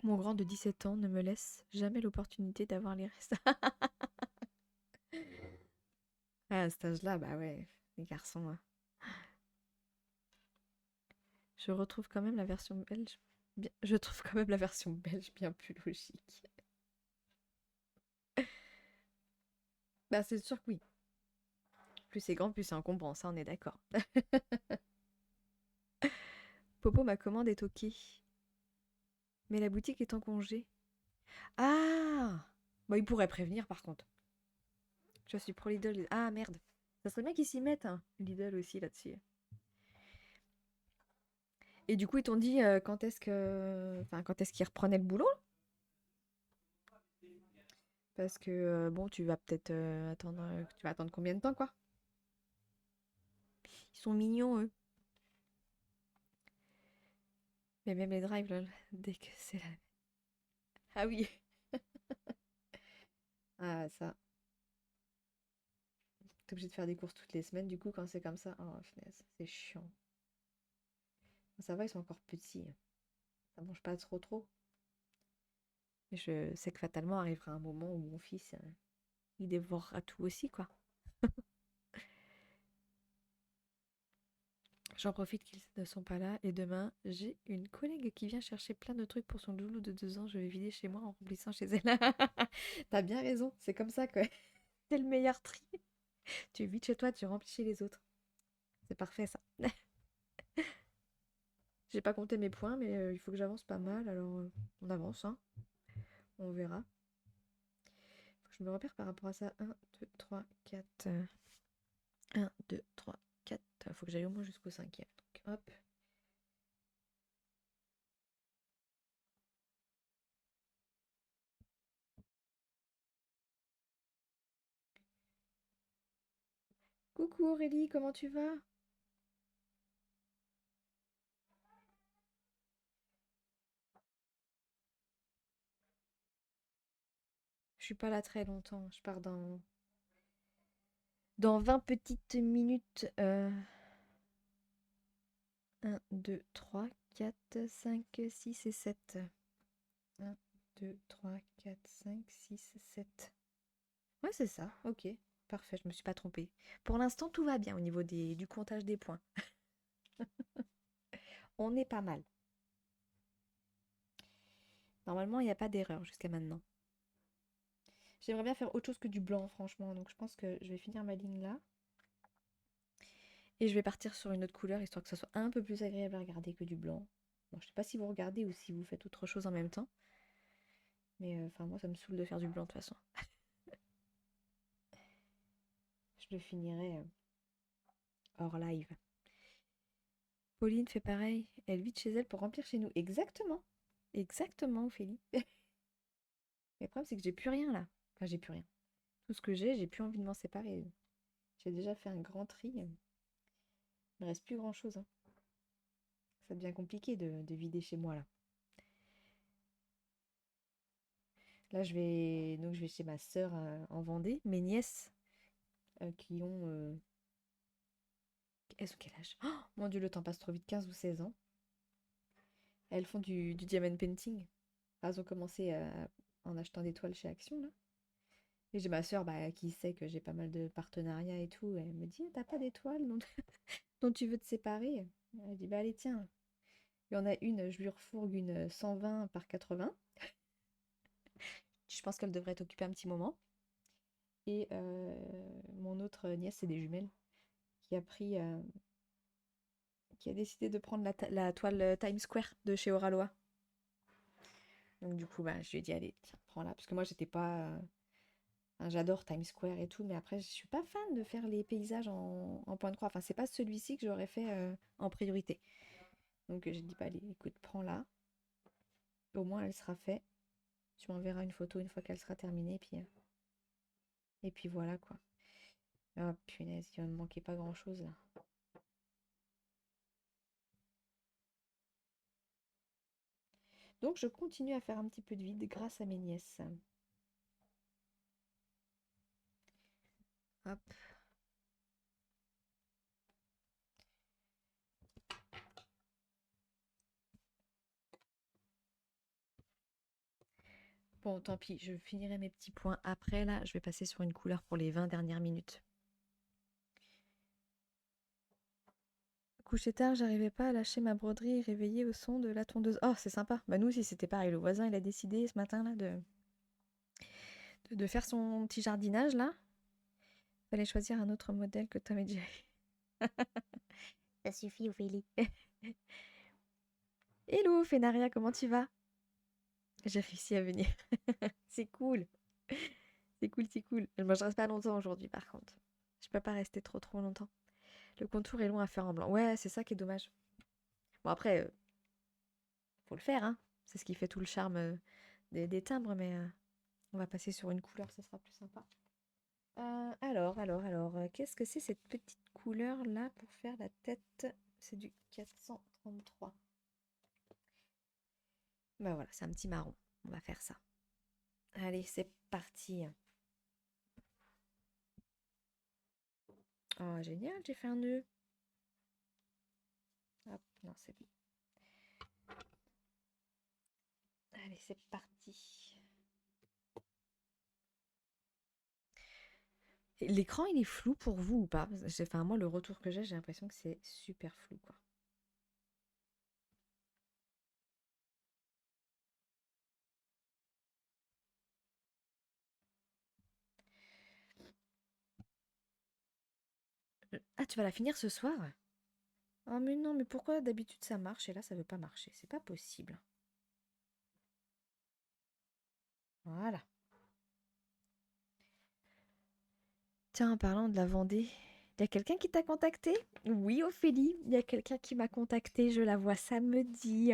Mon grand de 17 ans ne me laisse jamais l'opportunité d'avoir les restes. À cet âge-là, bah ouais, les garçons, hein. Je retrouve quand même la version belge. Je trouve quand même la version belge bien plus logique. Bah c'est sûr que oui. Plus c'est grand, plus c'est encombrant, ça on est d'accord. Popo, ma commande est ok. Mais la boutique est en congé. Ah! Bah il pourrait prévenir par contre. Je suis pro Lidl. Ah merde. Ça serait bien qu'ils s'y mettent, hein. Lidl aussi là-dessus. Et du coup, ils t'ont dit quand est-ce que, enfin, quand est-ce qu'ils reprenaient le boulot? Parce que bon, tu vas peut-être attendre, tu vas attendre combien de temps, quoi? Ils sont mignons, eux. Mais même les drives, lol, dès que c'est la... Ah oui. Ah, ça. T'es obligé de faire des courses toutes les semaines, du coup, quand c'est comme ça. Oh, finesse, c'est chiant. Ça va, ils sont encore petits. Ça mange pas trop trop. Mais je sais que fatalement arrivera un moment où mon fils, il dévorera tout aussi, quoi. J'en profite qu'ils ne sont pas là. Et demain, j'ai une collègue qui vient chercher plein de trucs pour son loulou de 2 ans. Je vais vider chez moi en remplissant chez elle. T'as bien raison, c'est comme ça, quoi. C'est le meilleur tri. Tu vides chez toi, tu remplis chez les autres. C'est parfait, ça. J'ai pas compté mes points, mais il faut que j'avance pas mal. Alors, on avance, hein. On verra. Faut que je me repère par rapport à ça. 1, 2, 3, 4. 1, 2, 3, 4. Faut que j'aille au moins jusqu'au cinquième. Donc, hop. Coucou Aurélie, comment tu vas? Je suis pas là très longtemps. Je pars dans 20 petites minutes. 1, 2, 3, 4, 5, 6 et 7. 1, 2, 3, 4, 5, 6, 7. Ouais, c'est ça. Ok. Parfait, je me suis pas trompée. Pour l'instant, tout va bien au niveau du comptage des points. On est pas mal. Normalement, il n'y a pas d'erreur jusqu'à maintenant. J'aimerais bien faire autre chose que du blanc, franchement. Donc, je pense que je vais finir ma ligne là. Et je vais partir sur une autre couleur, histoire que ça soit un peu plus agréable à regarder que du blanc. Bon, je sais pas si vous regardez ou si vous faites autre chose en même temps. Mais enfin, moi, ça me saoule de faire du blanc de toute façon. Je le finirai hors live. Pauline fait pareil. Elle vide chez elle pour remplir chez nous. Exactement. Exactement, Ophélie. Mais le problème, c'est que j'ai plus rien là. Enfin, j'ai plus rien. Tout ce que j'ai plus envie de m'en séparer. J'ai déjà fait un grand tri. Il me reste plus grand-chose, hein. Ça devient compliqué de vider chez moi là. Là, je vais chez ma sœur en Vendée. Mes nièces qui ont... elles ont quel âge? Oh, mon Dieu, le temps passe trop vite, 15 ou 16 ans. Elles font du diamond painting. Enfin, elles ont commencé en achetant des toiles chez Action, là. Et j'ai ma sœur bah, qui sait que j'ai pas mal de partenariats et tout. Elle me dit, t'as pas d'étoiles dont tu veux te séparer? Elle dit, bah allez, tiens. Il y en a une, je lui refourgue une 120 par 80. Je pense qu'elle devrait t'occuper un petit moment. Et mon autre nièce, c'est des jumelles, qui a pris, qui a décidé de prendre la toile Times Square de chez Oralois. Donc du coup, bah, je lui ai dit, allez, tiens, prends-la. Parce que moi, j'étais pas... enfin, j'adore Times Square et tout, mais après, je suis pas fan de faire les paysages en point de croix. Enfin, c'est pas celui-ci que j'aurais fait en priorité. Donc j'ai dit, bah, allez, écoute, prends-la. Au moins, elle sera faite. Tu m'enverras une photo une fois qu'elle sera terminée. Et puis voilà, quoi. Oh, punaise, il va me manquer pas grand-chose, là. Donc je continue à faire un petit peu de vide grâce à mes nièces. Hop. Bon, tant pis, je finirai mes petits points après. Là, je vais passer sur une couleur pour les 20 dernières minutes. Couché tard, j'arrivais pas à lâcher ma broderie réveillée au son de la tondeuse. Oh, c'est sympa. Bah nous aussi, c'était pareil. Le voisin, il a décidé ce matin-là de faire son petit jardinage, là. Fallait choisir un autre modèle que Tom et Jerry. Ça suffit, Ophélie. Hello, Fénaria, comment tu vas? J'ai réussi à venir. C'est cool. C'est cool, c'est cool. Moi, je reste pas longtemps aujourd'hui, par contre. Je peux pas rester trop longtemps. Le contour est long à faire en blanc. Ouais, c'est ça qui est dommage. Bon, après, faut le faire, hein. C'est ce qui fait tout le charme des timbres, mais on va passer sur une couleur, ça sera plus sympa. Alors, qu'est-ce que c'est cette petite couleur-là pour faire la tête? C'est du 433. Bah voilà, c'est un petit marron. On va faire ça. Allez, c'est parti. Oh, génial, j'ai fait un nœud. Hop, non, c'est bon. Allez, c'est parti. L'écran, il est flou pour vous ou pas? Enfin, moi, le retour que j'ai l'impression que c'est super flou, quoi. Ah, tu vas la finir ce soir? Oh, mais non, mais pourquoi d'habitude ça marche et là, ça veut pas marcher? C'est pas possible. Voilà. Tiens, en parlant de la Vendée, il y a quelqu'un qui t'a contacté? Oui, Ophélie, il y a quelqu'un qui m'a contacté, je la vois samedi.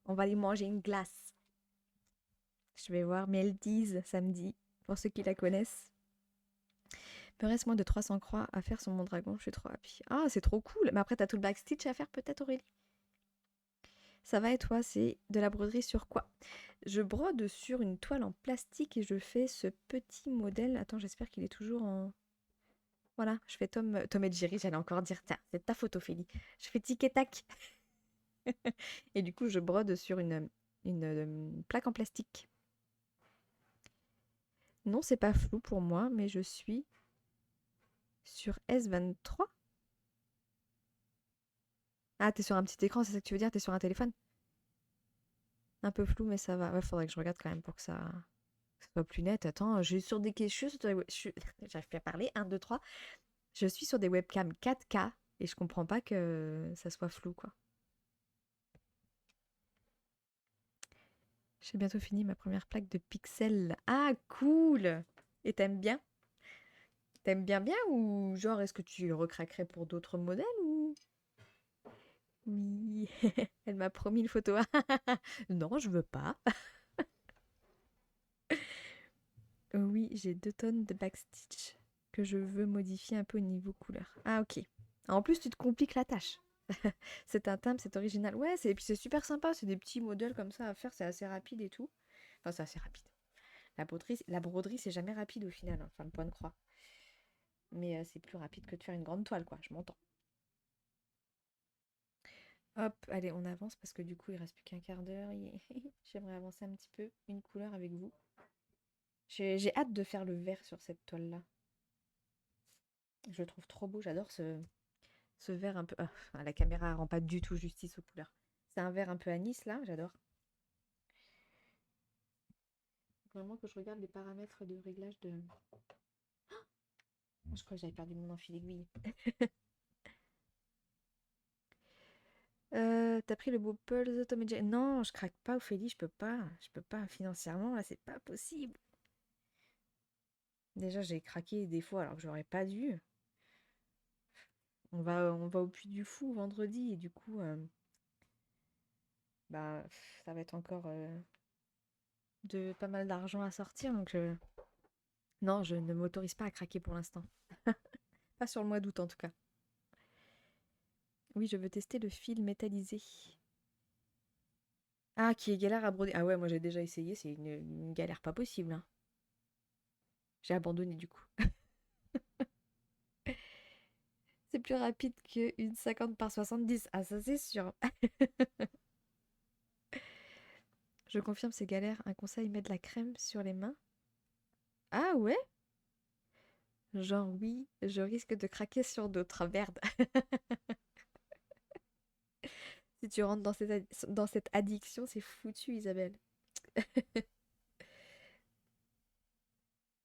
On va aller manger une glace. Je vais voir Meldies samedi, pour ceux qui la connaissent. Il me reste moins de 300 croix à faire sur mon dragon, je suis trop happy. Ah, c'est trop cool. Mais après, t'as tout le backstitch à faire peut-être, Aurélie? Ça va et toi, c'est de la broderie sur quoi? Je brode sur une toile en plastique et je fais ce petit modèle. Attends, j'espère qu'il est toujours en... Voilà, je fais Tom et Jerry, j'allais encore dire, tiens, c'est ta photo, Ophélie. Je fais tic et tac. Et du coup, je brode sur une plaque en plastique. Non, c'est pas flou pour moi, mais je suis sur S23. Ah, t'es sur un petit écran, c'est ça que tu veux dire? T'es sur un téléphone? Un peu flou, mais ça va. Ouais, faudrait que je regarde quand même pour que ça soit plus net. Attends, j'ai sur des questions. J'arrive plus à parler. 1, 2, 3. Je suis sur des webcams 4K et je comprends pas que ça soit flou, quoi. J'ai bientôt fini ma première plaque de pixels. Ah, cool! Et t'aimes bien? T'aimes bien bien ou genre est-ce que tu recraquerais pour d'autres modèles ou... Oui, elle m'a promis une photo. Non, je veux pas. Oui, j'ai 2 tonnes de backstitch que je veux modifier un peu au niveau couleur. Ah ok. En plus, tu te compliques la tâche. C'est un timbre, c'est original. Ouais, et puis c'est super sympa, c'est des petits modèles comme ça à faire, c'est assez rapide et tout. Enfin, c'est assez rapide. La broderie, c'est jamais rapide au final, hein, enfin le point de croix. Mais c'est plus rapide que de faire une grande toile, quoi, je m'entends. Hop, allez, on avance parce que du coup, il reste plus qu'un quart d'heure. J'aimerais avancer un petit peu une couleur avec vous. J'ai hâte de faire le vert sur cette toile-là. Je le trouve trop beau, j'adore ce vert un peu... Ah, la caméra rend pas du tout justice aux couleurs. C'est un vert un peu anis, là, j'adore. Vraiment que je regarde les paramètres de réglage de... Je crois que j'avais perdu mon enfil aiguille. T'as pris le beau Pulse Tom et Jerry? Non, je craque pas, Ophélie, je peux pas. Je peux pas, financièrement, là, c'est pas possible. Déjà, j'ai craqué des fois alors que j'aurais pas dû. On va au Puy du Fou vendredi et du coup, bah, ça va être encore de pas mal d'argent à sortir. Donc, non, je ne m'autorise pas à craquer pour l'instant. Pas sur le mois d'août en tout cas. Oui, je veux tester le fil métallisé. Ah, qui est galère à broder. Ah ouais, moi j'ai déjà essayé, c'est une galère pas possible, hein. J'ai abandonné du coup. C'est plus rapide qu'une 50 par 70. Ah, ça c'est sûr. Je confirme, c'est galère. Un conseil, mettre de la crème sur les mains. Ah ouais? Genre oui, je risque de craquer sur d'autres. Merde. Si tu rentres dans cette addiction, c'est foutu, Isabelle.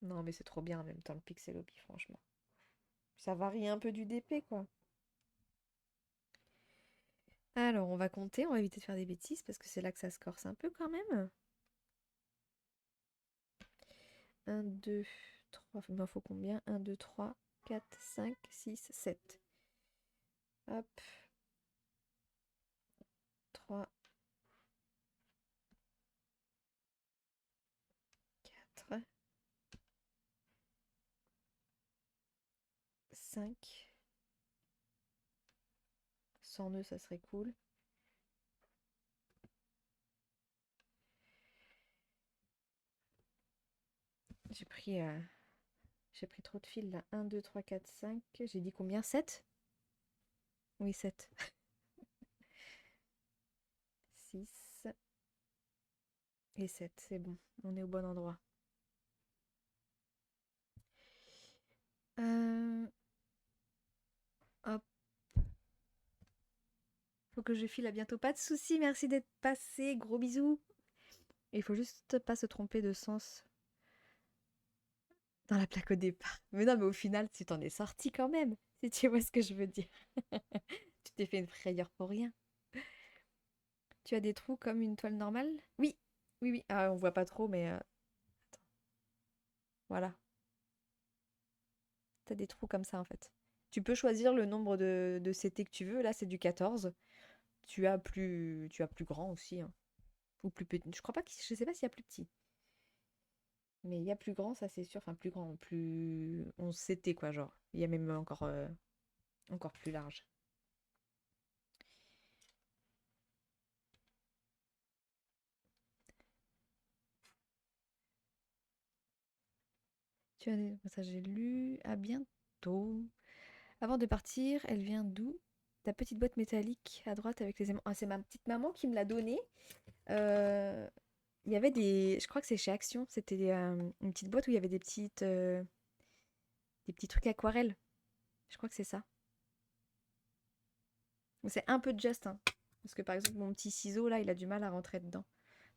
Non, mais c'est trop bien en même temps le Pixelopi, franchement. Ça varie un peu du DP, quoi. Alors, on va compter, on va éviter de faire des bêtises parce que c'est là que ça se corse un peu quand même. 1, 2, 3, il m'en faut combien? 1, 2, 3, 4, 5, 6, 7. Hop. 5. Sans nœud, ça serait cool. J'ai pris, euh, j'ai pris trop de fils là. 1, 2, 3, 4, 5. J'ai dit combien? 7? Oui, 7. 6 et 7, c'est bon. On est au bon endroit. Hop. Faut que je file à bientôt. Pas de soucis, merci d'être passé. Gros bisous. Et il faut juste pas se tromper de sens dans la plaque au départ. Mais non, mais au final, tu t'en es sorti quand même. Si tu vois ce que je veux dire. Tu t'es fait une frayeur pour rien. Tu as des trous comme une toile normale? Oui, oui, oui. Ah, on voit pas trop, mais attends. Voilà. T'as des trous comme ça en fait. Tu peux choisir le nombre de CT que tu veux. Là, c'est du 14. Tu as plus grand aussi, hein. Ou plus petit. Je crois pas je sais pas s'il y a plus petit. Mais il y a plus grand, ça c'est sûr. Enfin, plus grand, plus 11 CT quoi, genre. Il y a même encore plus large. Ça j'ai lu. À bientôt. Avant de partir, elle vient d'où? Ta petite boîte métallique à droite avec les aimants. Ah, c'est ma petite maman qui me l'a donnée. Euh, Il y avait je crois que c'est chez Action. C'était une petite boîte où il y avait des petits trucs aquarelles. Je crois que c'est ça. C'est un peu juste, hein. Parce que par exemple, mon petit ciseau, là, il a du mal à rentrer dedans.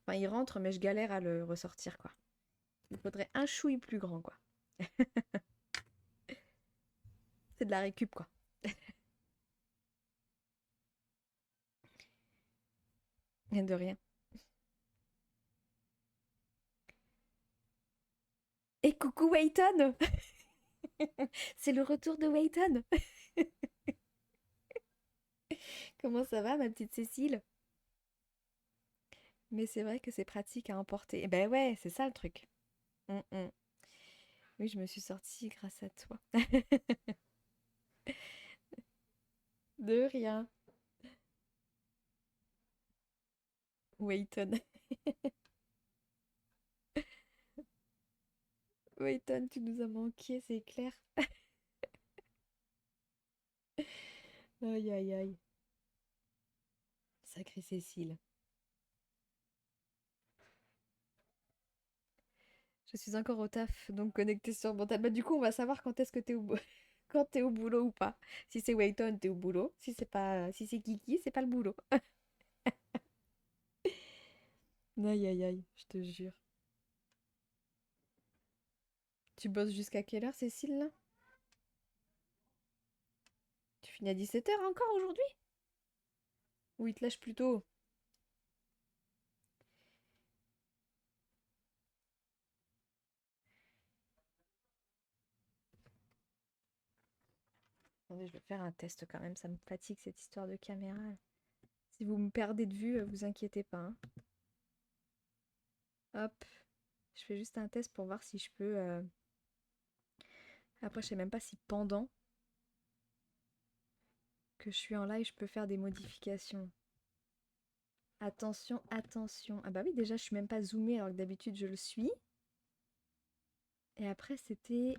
Enfin, il rentre, mais je galère à le ressortir, quoi. Il faudrait un chouille plus grand, quoi. C'est de la récup, quoi. Rien de rien. Et coucou Wayton. C'est le retour de Wayton. Comment ça va, ma petite Cécile? Mais c'est vrai que c'est pratique à emporter. Eh ben ouais, c'est ça le truc. Mm, mm. Oui, je me suis sortie grâce à toi. De rien. Wayton. Wayton, tu nous as manqué, c'est clair. Aïe, aïe, aïe. Sacrée Cécile. Je suis encore au taf, donc connectée sur mon tablet. Bah, du coup, on va savoir quand est-ce que quand t'es au boulot ou pas. Si c'est Wayton, t'es au boulot. Si c'est pas, si c'est Kiki, c'est pas le boulot. Aïe, aïe, aïe, je te jure. Tu bosses jusqu'à quelle heure, Cécile, là? Tu finis à 17 h encore aujourd'hui? Ou il te lâche plus tôt? Attendez, je vais faire un test quand même, ça me fatigue cette histoire de caméra. Si vous me perdez de vue, vous inquiétez pas, hein. Hop, je fais juste un test pour voir si je peux. Après, je sais même pas si pendant que je suis en live, je peux faire des modifications. Attention, attention. Ah bah oui, déjà, je suis même pas zoomée alors que d'habitude, je le suis. Et après, c'était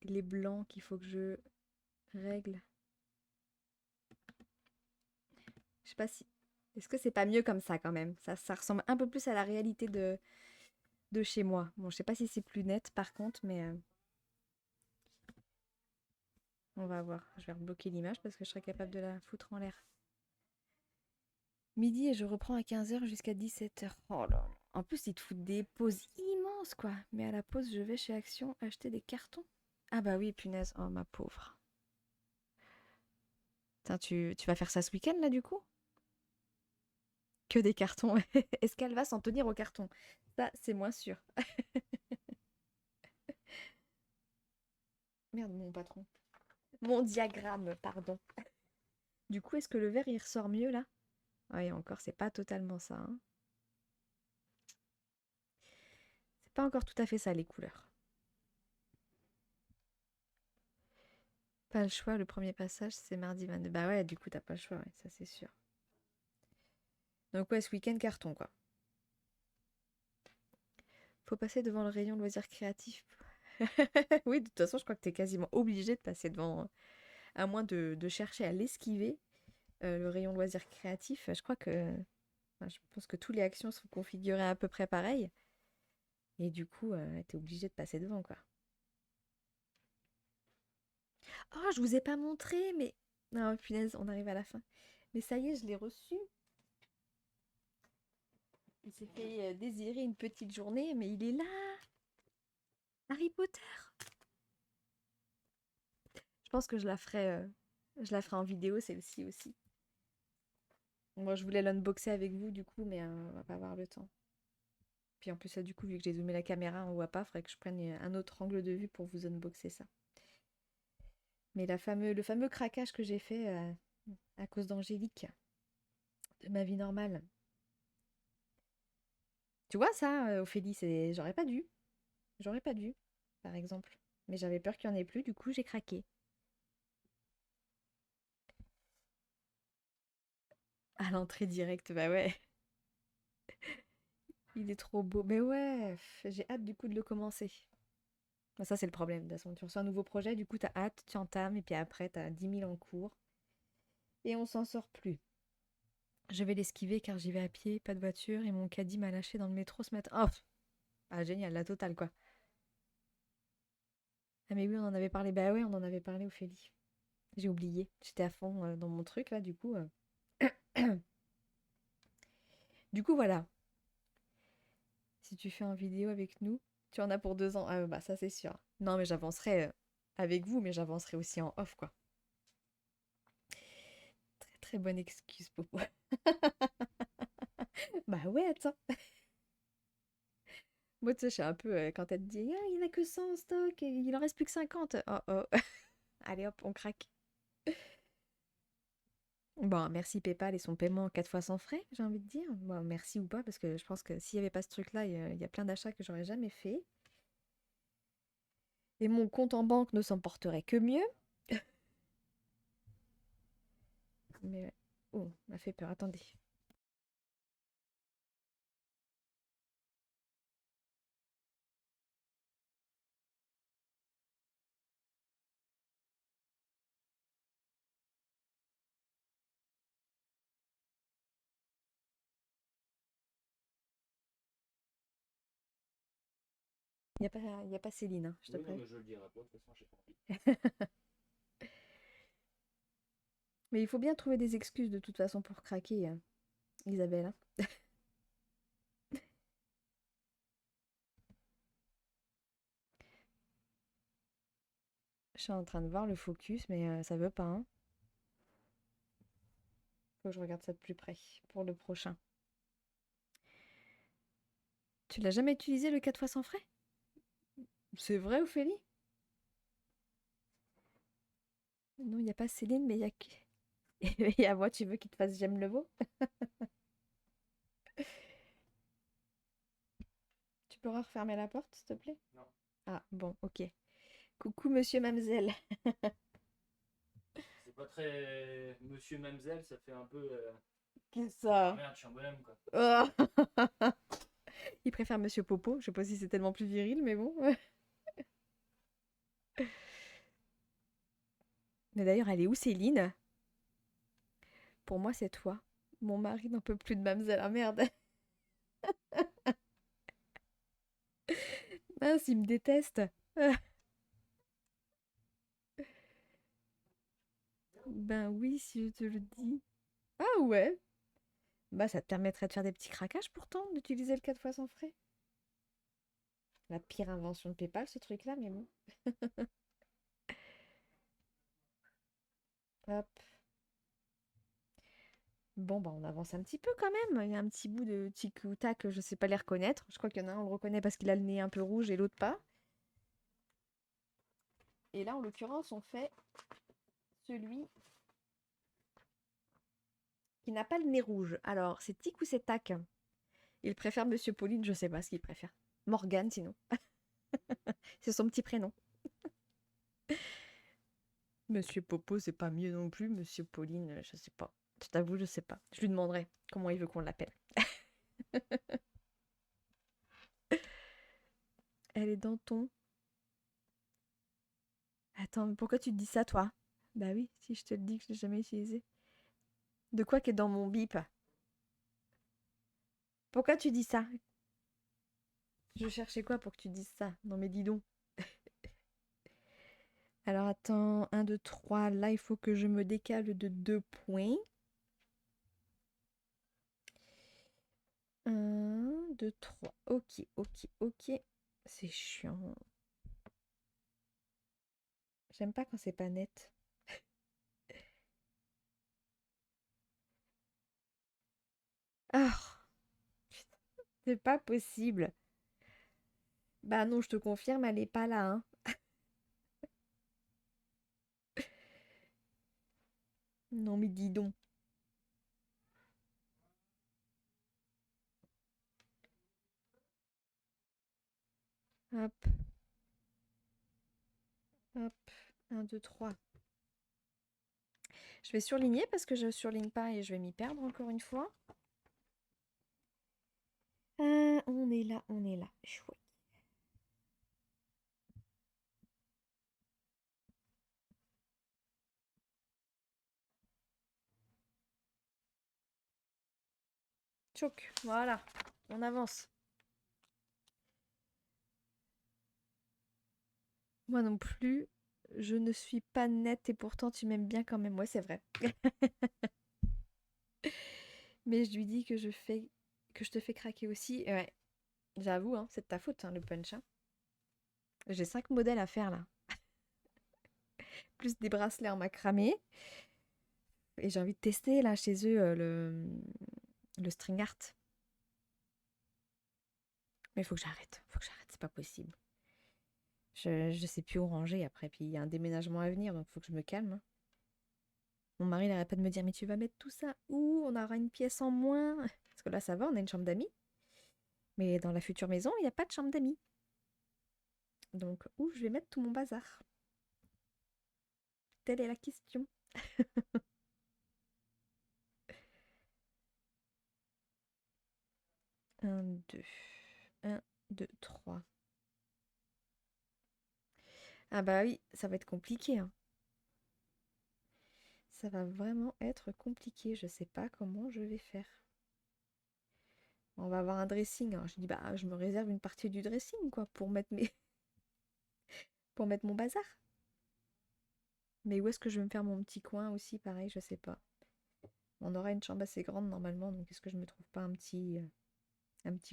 les blancs qu'il faut que je règle. Je sais pas si... Est-ce que c'est pas mieux comme ça quand même? Ça ressemble un peu plus à la réalité de chez moi. Bon, je sais pas si c'est plus net par contre, mais on va voir. Je vais rebloquer l'image parce que je serai capable de la foutre en l'air. Midi et je reprends à 15 h jusqu'à 17 h. Oh là là. En plus, ils te foutent des pauses immenses, quoi. Mais à la pause, je vais chez Action acheter des cartons. Ah bah oui, punaise. Oh, ma pauvre. Putain, tu vas faire ça ce week-end, là, du coup? Que des cartons. Est-ce qu'elle va s'en tenir aux cartons? Ça, c'est moins sûr. Merde, mon patron. Mon diagramme, pardon. Du coup, est-ce que le verre, il ressort mieux, là? Ouais, encore, c'est pas totalement ça, hein. C'est pas encore tout à fait ça, les couleurs. Pas le choix, le premier passage, c'est mardi 22. Bah ouais, du coup, t'as pas le choix, ouais, ça c'est sûr. Donc ouais, ce week-end, carton, quoi. Faut passer devant le rayon loisirs créatifs. Oui, de toute façon, je crois que t'es quasiment obligé de passer devant, à moins de chercher à l'esquiver, le rayon loisirs créatifs. Je crois que, enfin, je pense que toutes les actions sont configurées à peu près pareil. Et du coup, t'es obligé de passer devant, quoi. Oh, je vous ai pas montré, mais... Non, punaise, on arrive à la fin. Mais ça y est, je l'ai reçu. Il s'est fait désirer une petite journée, mais il est là. Harry Potter. Je pense que je la ferai en vidéo, celle-ci aussi. Moi, je voulais l'unboxer avec vous, du coup, mais on va pas avoir le temps. Puis en plus, là, du coup, vu que j'ai zoomé la caméra, on voit pas, faudrait que je prenne un autre angle de vue pour vous unboxer ça. Mais le fameux craquage que j'ai fait à cause d'Angélique, de ma vie normale. Tu vois ça, Ophélie, j'aurais pas dû. J'aurais pas dû, par exemple. Mais j'avais peur qu'il y en ait plus, du coup, j'ai craqué. À l'entrée directe, bah ouais. Il est trop beau. Mais ouais, j'ai hâte du coup de le commencer. Bah, ça, c'est le problème. De toute façon, tu reçois un nouveau projet, du coup, t'as hâte, tu entames, et puis après, t'as 10 000 en cours. Et on s'en sort plus. Je vais l'esquiver car j'y vais à pied, pas de voiture, et mon caddie m'a lâché dans le métro ce matin. Oh, ah, génial, la totale, quoi. Ah, mais oui, on en avait parlé. Bah ouais, on en avait parlé, Ophélie. J'ai oublié. J'étais à fond dans mon truc, là, du coup. Du coup, voilà. Si tu fais en vidéo avec nous, tu en as pour 2 ans. Ah, bah, ça, c'est sûr. Non, mais j'avancerai avec vous, mais j'avancerai aussi en off, quoi. Très, très bonne excuse, Popo. Bah ouais, attends. Moi, tu sais, je suis un peu. Quand elle te dit, ah, il n'y en a que 100 en stock, et il en reste plus que 50. Oh oh. Allez hop, on craque. Bon, merci PayPal et son paiement 4 fois sans frais, j'ai envie de dire. Bon, merci ou pas, parce que je pense que s'il n'y avait pas ce truc-là, il y a plein d'achats que j'aurais jamais fait. Et mon compte en banque ne s'en porterait que mieux. Mais ouais. Oh, m'a fait peur, attendez. Il y a pas Céline, hein, je te
Oui, non,
préviens.
mais je le dirai pas, de toute façon, j'ai pas envie.
Mais il faut bien trouver des excuses de toute façon pour craquer, Isabelle, hein. Je suis en train de voir le focus, mais ça veut pas, hein. Faut que je regarde ça de plus près pour le prochain. Tu l'as jamais utilisé le 4 fois sans frais? C'est vrai, Ophélie? Non, il n'y a pas Céline, mais il y a que... Il y a moi, tu veux qu'il te fasse j'aime le veau? Tu pourras refermer la porte, s'il te plaît?
Non.
Ah, bon, ok. Coucou, monsieur, mademoiselle.
C'est pas très monsieur Mamselle, ça fait un peu.
Qu'est-ce
Ah
ça?
merde, je suis un bonhomme quoi.
Oh. Il préfère monsieur Popo. Je sais pas si c'est tellement plus viril, mais bon. Mais d'ailleurs, elle est où, Céline? Pour moi, c'est toi. Mon mari n'en peut plus de mademoiselle. Ah merde. Mince, il me déteste. Ben oui, si je te le dis. Ah ouais. Bah ça te permettrait de faire des petits craquages pourtant, d'utiliser le 4 fois sans frais. La pire invention de PayPal, ce truc-là, mais bon. Hop. Bon, bah on avance un petit peu quand même. Il y a un petit bout de tic ou tac, je sais pas les reconnaître. Je crois qu'il y en a un, on le reconnaît parce qu'il a le nez un peu rouge et l'autre pas. Et là, en l'occurrence, on fait celui qui n'a pas le nez rouge. Alors, c'est tic ou c'est tac? Il préfère Monsieur Pauline, je sais pas ce qu'il préfère. Morgane, sinon. C'est son petit prénom. Monsieur Popo, c'est pas mieux non plus. Monsieur Pauline, je sais pas. Je t'avoue, je sais pas. Je lui demanderai comment il veut qu'on l'appelle. Elle est dans ton... Attends, mais pourquoi tu te dis ça, toi? Bah oui, si je te le dis que je l'ai jamais utilisé. De quoi qu'est dans mon bip? Pourquoi tu dis ça? Je cherchais quoi pour que tu dises ça? Non mais dis donc. Alors attends, 1, 2, 3. Là, il faut que je me décale de 2 points. 1, 2, 3. Ok, ok, ok. C'est chiant. J'aime pas quand c'est pas net. Ah, putain, c'est pas possible. Bah non, je te confirme, elle est pas là, hein. Non mais dis donc. Hop, hop. 1, 2, 3. Je vais surligner parce que je surligne pas et je vais m'y perdre encore une fois. On est là, on est là. Chouette. Tchouk, voilà, on avance. Moi non plus, je ne suis pas nette et pourtant tu m'aimes bien quand même. Ouais, c'est vrai. Mais je lui dis que je te fais craquer aussi. Et ouais, j'avoue, hein, c'est de ta faute, hein, le punch, hein. J'ai 5 modèles à faire là. Plus des bracelets en macramé. Et j'ai envie de tester là chez eux le string art. Mais il faut que j'arrête. Faut que j'arrête, c'est pas possible. Je sais plus où ranger après. Puis il y a un déménagement à venir, donc il faut que je me calme, hein. Mon mari il n'arrête pas de me dire mais tu vas mettre tout ça où? On aura une pièce en moins. Parce que là ça va, on a une chambre d'amis. Mais dans la future maison, il n'y a pas de chambre d'amis. Donc où je vais mettre tout mon bazar? Telle est la question. 1, 2. 1, 2, 3. Ah bah oui, ça va être compliqué, hein. Ça va vraiment être compliqué. Je sais pas comment je vais faire. On va avoir un dressing. Alors, je dis bah je me réserve une partie du dressing quoi pour mettre pour mettre mon bazar. Mais où est-ce que je vais me faire mon petit coin aussi, pareil, je sais pas. On aura une chambre assez grande normalement, donc est-ce que je me trouve pas un petit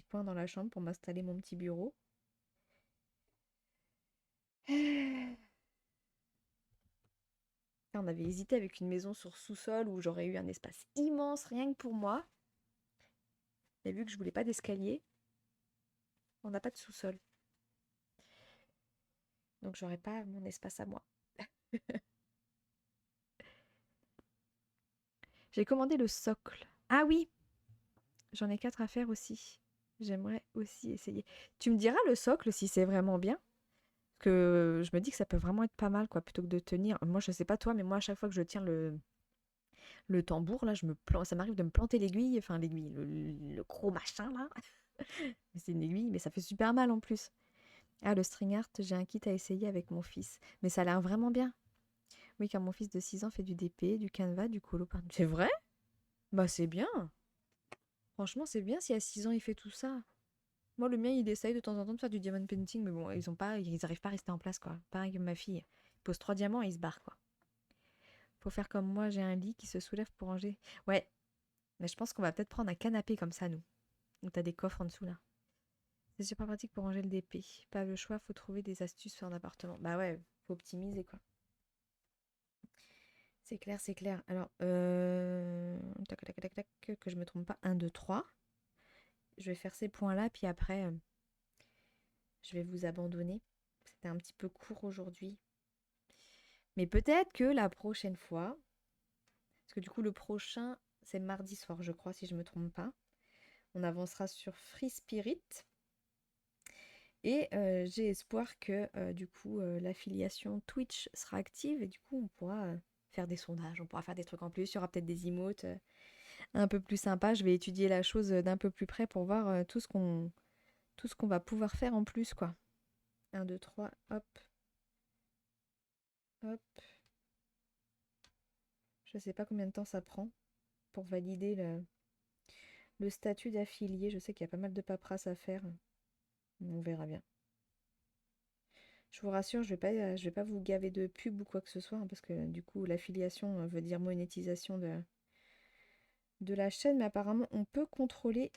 coin dans la chambre pour m'installer mon petit bureau? On avait hésité avec une maison sur sous-sol où j'aurais eu un espace immense rien que pour moi. Mais vu que je voulais pas d'escalier, on n'a pas de sous-sol. Donc j'aurais pas mon espace à moi. J'ai commandé le socle. Ah oui, j'en ai 4 à faire aussi. J'aimerais aussi essayer. Tu me diras le socle si c'est vraiment bien. Parce que je me dis que ça peut vraiment être pas mal, quoi, plutôt que de tenir. Moi, je sais pas toi, mais moi, à chaque fois que je tiens le tambour, là, ça m'arrive de me planter l'aiguille, enfin l'aiguille, le gros machin, là. C'est une aiguille, mais ça fait super mal en plus. Ah, le string art, j'ai un kit à essayer avec mon fils. Mais ça a l'air vraiment bien. Oui, car mon fils de 6 ans fait du DP, du canevas, du colo par... C'est vrai? Bah c'est bien. Franchement, c'est bien si à 6 ans il fait tout ça. Moi, le mien, il essaye de temps en temps de faire du diamond painting, mais bon, ils arrivent pas à rester en place, quoi. Pareil que ma fille. Il pose 3 diamants et il se barre, quoi. Faut faire comme moi, j'ai un lit qui se soulève pour ranger. Ouais, mais je pense qu'on va peut-être prendre un canapé comme ça, nous. Où t'as des coffres en dessous, là. C'est super pratique pour ranger le DP. Pas le choix, faut trouver des astuces sur un appartement. Bah ouais, faut optimiser, quoi. C'est clair, c'est clair. Alors, tac, tac, tac, tac, que je me trompe pas. 1, 2, 3. Je vais faire ces points-là, puis après, je vais vous abandonner. C'était un petit peu court aujourd'hui. Mais peut-être que la prochaine fois, parce que du coup, le prochain, c'est mardi soir, je crois, si je me trompe pas. On avancera sur Free Spirit. Et j'ai espoir que du coup l'affiliation Twitch sera active et du coup on pourra faire des sondages, on pourra faire des trucs en plus, il y aura peut-être des emotes un peu plus sympas. Je vais étudier la chose d'un peu plus près pour voir tout ce qu'on va pouvoir faire en plus quoi. 1, 2, 3, hop, hop. Je sais pas combien de temps ça prend pour valider le statut d'affilié. Je sais qu'il y a pas mal de paperasse à faire. On verra bien. Je vous rassure, je vais pas vous gaver de pub ou quoi que ce soit, hein, parce que du coup, l'affiliation veut dire monétisation de la chaîne, mais apparemment, on peut contrôler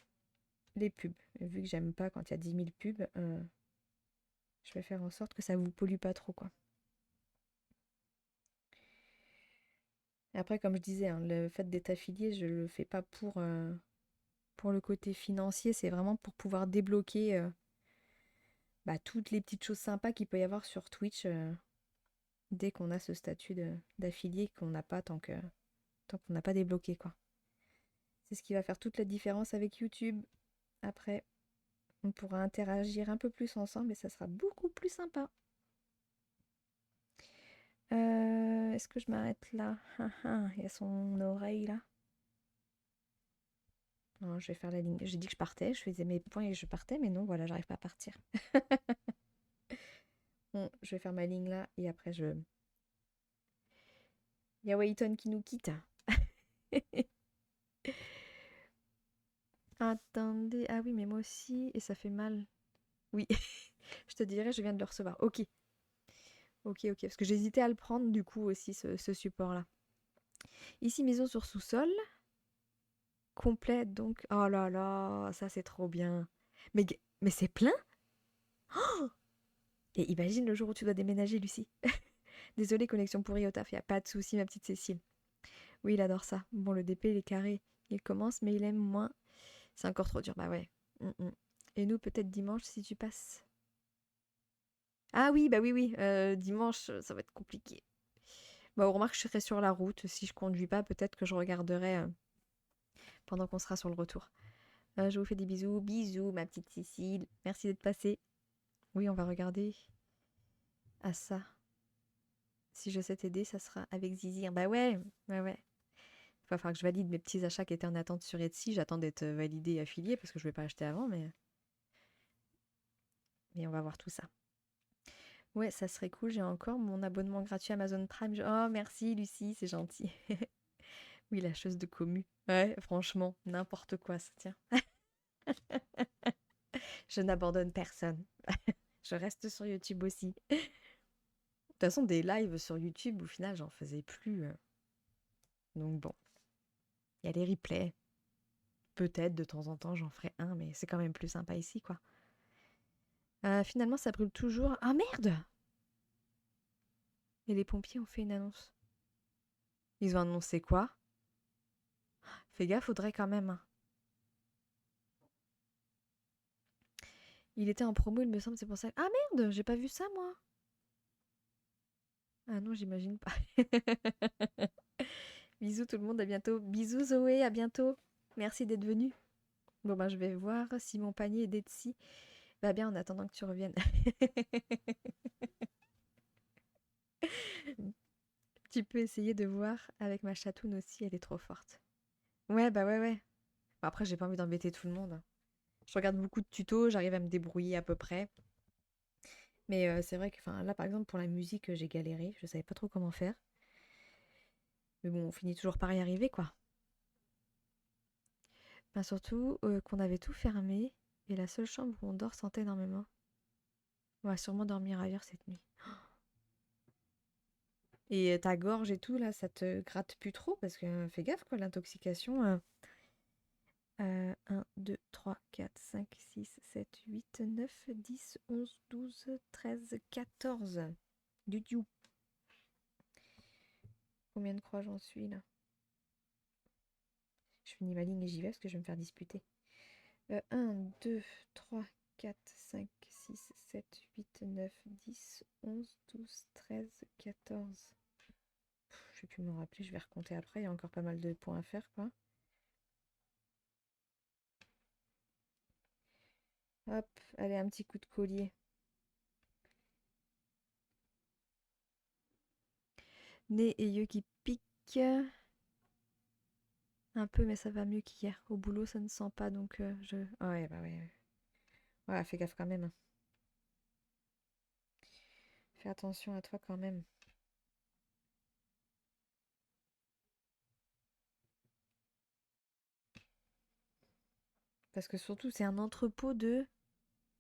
les pubs. Et vu que j'aime pas quand il y a 10 000 pubs, je vais faire en sorte que ça vous pollue pas trop, quoi. Et après, comme je disais, hein, le fait d'être affilié, je le fais pas pour le côté financier, c'est vraiment pour pouvoir débloquer toutes les petites choses sympas qu'il peut y avoir sur Twitch dès qu'on a ce statut d'affilié qu'on n'a pas tant qu'on n'a pas débloqué, quoi. C'est ce qui va faire toute la différence avec YouTube. Après, on pourra interagir un peu plus ensemble et ça sera beaucoup plus sympa. Est-ce que je m'arrête là? Il y a son oreille là. Non, je vais faire la ligne. J'ai dit que je partais, je faisais mes points et je partais, mais non, voilà, j'arrive pas à partir. Bon, je vais faire ma ligne là et après je... Il y a Wayton qui nous quitte. Attendez, ah oui, mais moi aussi, et ça fait mal. Oui, je te dirai, je viens de le recevoir. Ok, ok, parce que j'hésitais à le prendre du coup aussi, ce support-là. Ici, maison sur sous-sol. Complète donc. Oh là là, ça c'est trop bien. Mais c'est plein? Et imagine le jour où tu dois déménager, Lucie. Désolée, connexion pourrie au taf, y a pas de souci, ma petite Cécile. Oui, il adore ça. Bon, le DP, il est carré. Il commence, mais il aime moins. C'est encore trop dur, bah ouais. Et nous, peut-être dimanche, si tu passes. Ah oui, bah oui. Dimanche, ça va être compliqué. Bah, on remarque, je serai sur la route. Si je conduis pas, peut-être que je regarderai pendant qu'on sera sur le retour. Je vous fais des bisous. Bisous, ma petite Cécile. Merci d'être passée. Oui, on va regarder. Ah ça. Si je sais t'aider, ça sera avec Zizir. Bah ouais. Il va falloir que je valide mes petits achats qui étaient en attente sur Etsy. J'attends d'être validée et affiliée parce que je vais pas acheter avant, mais on va voir tout ça. Ouais, ça serait cool. J'ai encore mon abonnement gratuit Amazon Prime. Oh, merci Lucie, c'est gentil. Oui, la chose de commu. Ouais, franchement, n'importe quoi, ça tient. Je n'abandonne personne. Je reste sur YouTube aussi. De toute façon, des lives sur YouTube, au final, j'en faisais plus. Donc bon, il y a les replays. Peut-être de temps en temps, j'en ferai un, mais c'est quand même plus sympa ici, quoi. Finalement, ça brûle toujours. Ah merde! Et les pompiers ont fait une annonce. Ils ont annoncé quoi? Fais gaffe, faudrait quand même, hein. Il était en promo, il me semble, c'est pour ça. Ah merde, j'ai pas vu ça, moi. Ah non, j'imagine pas. Bisous tout le monde, à bientôt. Bisous Zoé, à bientôt. Merci d'être venu. Bon ben je vais voir si mon panier d'Etsy va bien en attendant que tu reviennes. Tu peux essayer de voir avec ma chatoune aussi, elle est trop forte. Ouais, bah ouais. Bon, après, j'ai pas envie d'embêter tout le monde. Je regarde beaucoup de tutos, j'arrive à me débrouiller à peu près. Mais c'est vrai que là, par exemple, pour la musique, j'ai galéré. Je savais pas trop comment faire. Mais bon, on finit toujours par y arriver, quoi. Surtout qu'on avait tout fermé et la seule chambre où on dort sentait énormément. On va sûrement dormir ailleurs cette nuit. Et ta gorge et tout, là, ça te gratte plus trop parce que fais gaffe, quoi, l'intoxication. 1, 2, 3, 4, 5, 6, 7, 8, 9, 10, 11, 12, 13, 14. Du diou. Combien de croix j'en suis là? Je finis ma ligne et j'y vais parce que je vais me faire disputer. 1, 2, 3, 4, 5, 6, 7, 8, 9, 10, 11, 12, 13, 14. Je vais plus me rappeler, je vais recompter après. Il y a encore pas mal de points à faire, quoi. Hop, Allez, un petit coup de collier. Nez et yeux qui piquent. Un peu, mais ça va mieux qu'hier. Au boulot, ça ne sent pas, donc je... Ah ouais, bah ouais. Ouais, fais gaffe quand même, hein. Fais attention à toi quand même. Parce que surtout, c'est un entrepôt de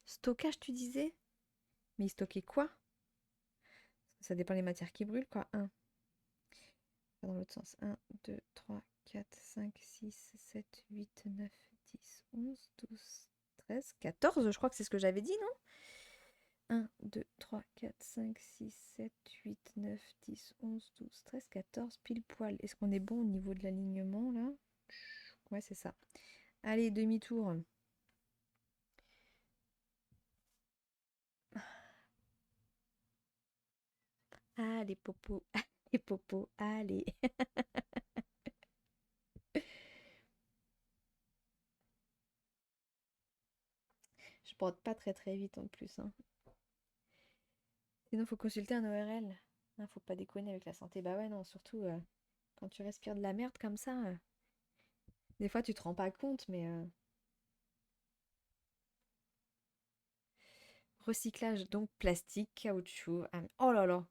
stockage, tu disais? Mais il stockait quoi? Ça dépend des matières qui brûlent, quoi. Pas dans l'autre sens. 1, 2, 3, 4, 5, 6, 7, 8, 9, 10, 11, 12, 13, 14, je crois que c'est ce que j'avais dit, non? 1, 2, 3, 4, 5, 6, 7, 8, 9, 10, 11, 12, 13, 14, pile poil. Est-ce qu'on est bon au niveau de l'alignement, là? Ouais, c'est ça. Allez, demi-tour. Allez, popo. Allez, popo. Allez. Je porte pas très très vite en plus, hein. Sinon, faut consulter un ORL. Faut pas déconner avec la santé. Bah ouais, non, surtout quand tu respires de la merde comme ça. Des fois, tu te rends pas compte, mais recyclage, donc plastique, caoutchouc. Oh là là!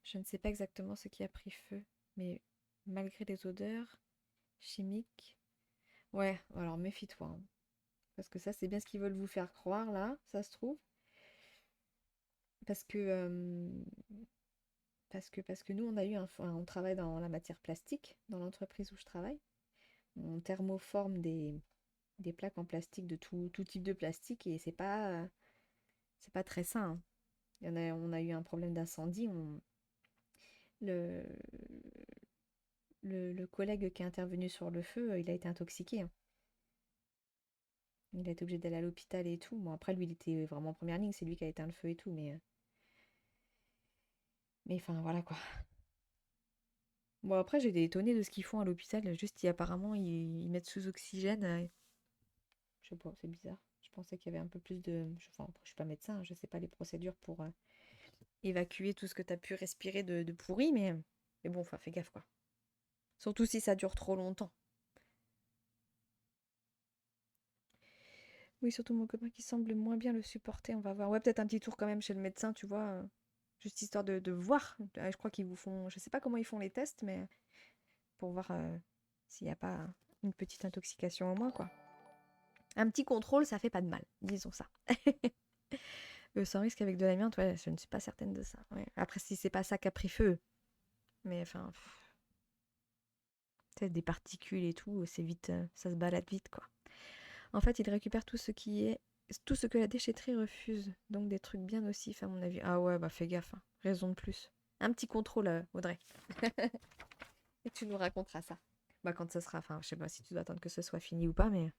Je ne sais pas exactement ce qui a pris feu, mais malgré les odeurs chimiques. Ouais, alors méfie-toi, hein. Parce que ça, c'est bien ce qu'ils veulent vous faire croire là, ça se trouve. Parce que, parce que nous, on a eu on travaille dans la matière plastique, dans l'entreprise où je travaille. On thermoforme des plaques en plastique de tout type de plastique et c'est pas très sain, hein. On a eu un problème d'incendie. Le, le collègue qui est intervenu sur le feu, il a été intoxiqué, hein. Il a été obligé d'aller à l'hôpital et tout. Bon, après, lui, il était vraiment en première ligne, c'est lui qui a éteint le feu et tout, mais enfin, voilà quoi. Bon, après, j'ai été étonnée de ce qu'ils font à l'hôpital. Juste, apparemment, ils mettent sous oxygène. Je sais pas, c'est bizarre. Je pensais qu'il y avait un peu plus de. Enfin, après, je suis pas médecin, hein, je sais pas les procédures pour évacuer tout ce que tu as pu respirer de pourri, mais bon, enfin, fais gaffe quoi. Surtout si ça dure trop longtemps. Oui, surtout mon copain qui semble moins bien le supporter. On va voir. Ouais, peut-être un petit tour quand même chez le médecin, tu vois. Juste histoire de voir. Je crois qu'ils vous font. Je sais pas comment ils font les tests, mais pour voir s'il n'y a pas une petite intoxication au moins, quoi. Un petit contrôle, ça fait pas de mal, disons ça. Sans risque avec de l'amiante, ouais, je ne suis pas certaine de ça. Ouais. Après, si c'est pas ça qui a pris feu, mais enfin, peut-être des particules et tout, c'est vite, ça se balade vite, quoi. En fait, il récupère tout ce que la déchetterie refuse, donc des trucs bien nocifs à mon avis. Ah ouais, bah fais gaffe, hein. Raison de plus. Un petit contrôle, Audrey. Et tu nous raconteras ça. Bah quand ça sera, enfin, je sais pas si tu dois attendre que ce soit fini ou pas, mais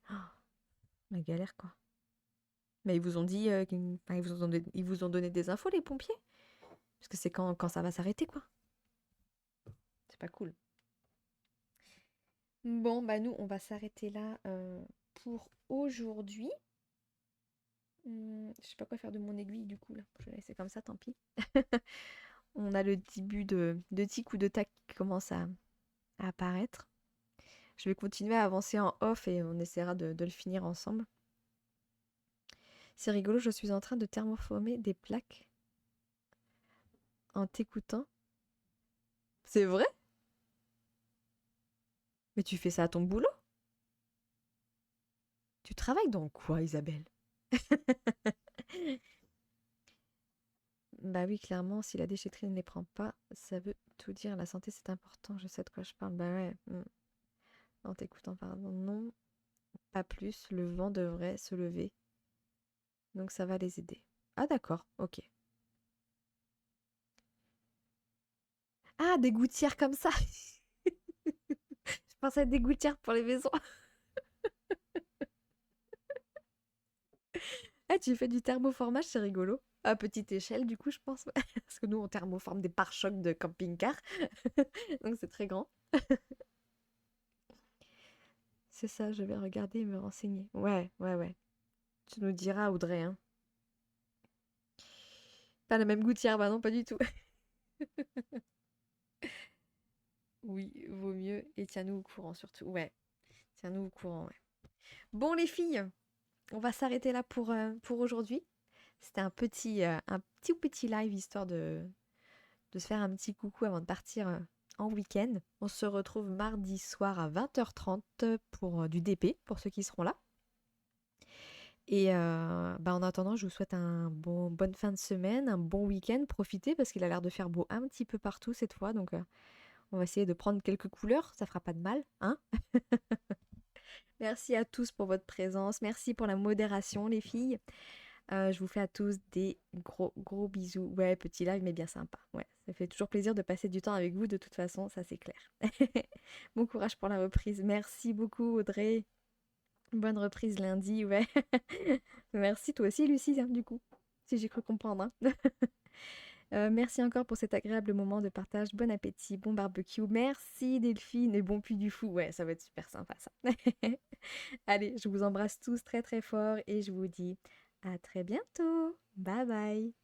la galère, quoi. Mais ils vous ont dit, enfin, ils vous ont donné des infos, les pompiers? Parce que c'est quand ça va s'arrêter, quoi. C'est pas cool. Bon, bah nous, on va s'arrêter là pour aujourd'hui. Je sais pas quoi faire de mon aiguille, du coup, là. Je vais laisser comme ça, tant pis. On a le début de tic ou de tac qui commence à apparaître. Je vais continuer à avancer en off et on essaiera de le finir ensemble. C'est rigolo, je suis en train de thermoformer des plaques en t'écoutant. C'est vrai? Mais tu fais ça à ton boulot? Tu travailles dans quoi, Isabelle? Bah oui, clairement, si la déchetterie ne les prend pas, ça veut tout dire. La santé, c'est important. Je sais de quoi je parle. Bah ouais. En t'écoutant, pardon. Non, pas plus. Le vent devrait se lever. Donc ça va les aider. Ah d'accord, ok. Ah, des gouttières comme ça. Je pensais à des gouttières pour les maisons. Ah, tu fais du thermoformage, c'est rigolo. À petite échelle, du coup, je pense. Parce que nous, on thermoforme des pare-chocs de camping-car. Donc c'est très grand. C'est ça, je vais regarder et me renseigner. Ouais, ouais, ouais. Tu nous diras, Audrey, hein. Pas la même gouttière, bah non, pas du tout. Oui, vaut mieux. Et tiens-nous au courant surtout. Ouais, tiens-nous au courant, ouais. Bon, les filles, on va s'arrêter là pour aujourd'hui. C'était un petit live histoire de se faire un petit coucou avant de partir en week-end. On se retrouve mardi soir à 20h30 pour du DP, pour ceux qui seront là. Et bah en attendant, je vous souhaite bonne fin de semaine, un bon week-end. Profitez parce qu'il a l'air de faire beau un petit peu partout cette fois. Donc on va essayer de prendre quelques couleurs, ça fera pas de mal, hein. Merci à tous pour votre présence. Merci pour la modération, les filles. Je vous fais à tous des gros gros bisous. Ouais, petit live, mais bien sympa. Ouais, ça fait toujours plaisir de passer du temps avec vous de toute façon, ça c'est clair. Bon courage pour la reprise. Merci beaucoup, Audrey. Bonne reprise lundi, ouais. Merci toi aussi, Lucie, hein, du coup, si j'ai cru comprendre, hein. Merci encore pour cet agréable moment de partage. Bon appétit, bon barbecue. Merci Delphine et bon puits du fou. Ouais, ça va être super sympa ça. Allez, je vous embrasse tous très très fort et je vous dis à très bientôt. Bye bye.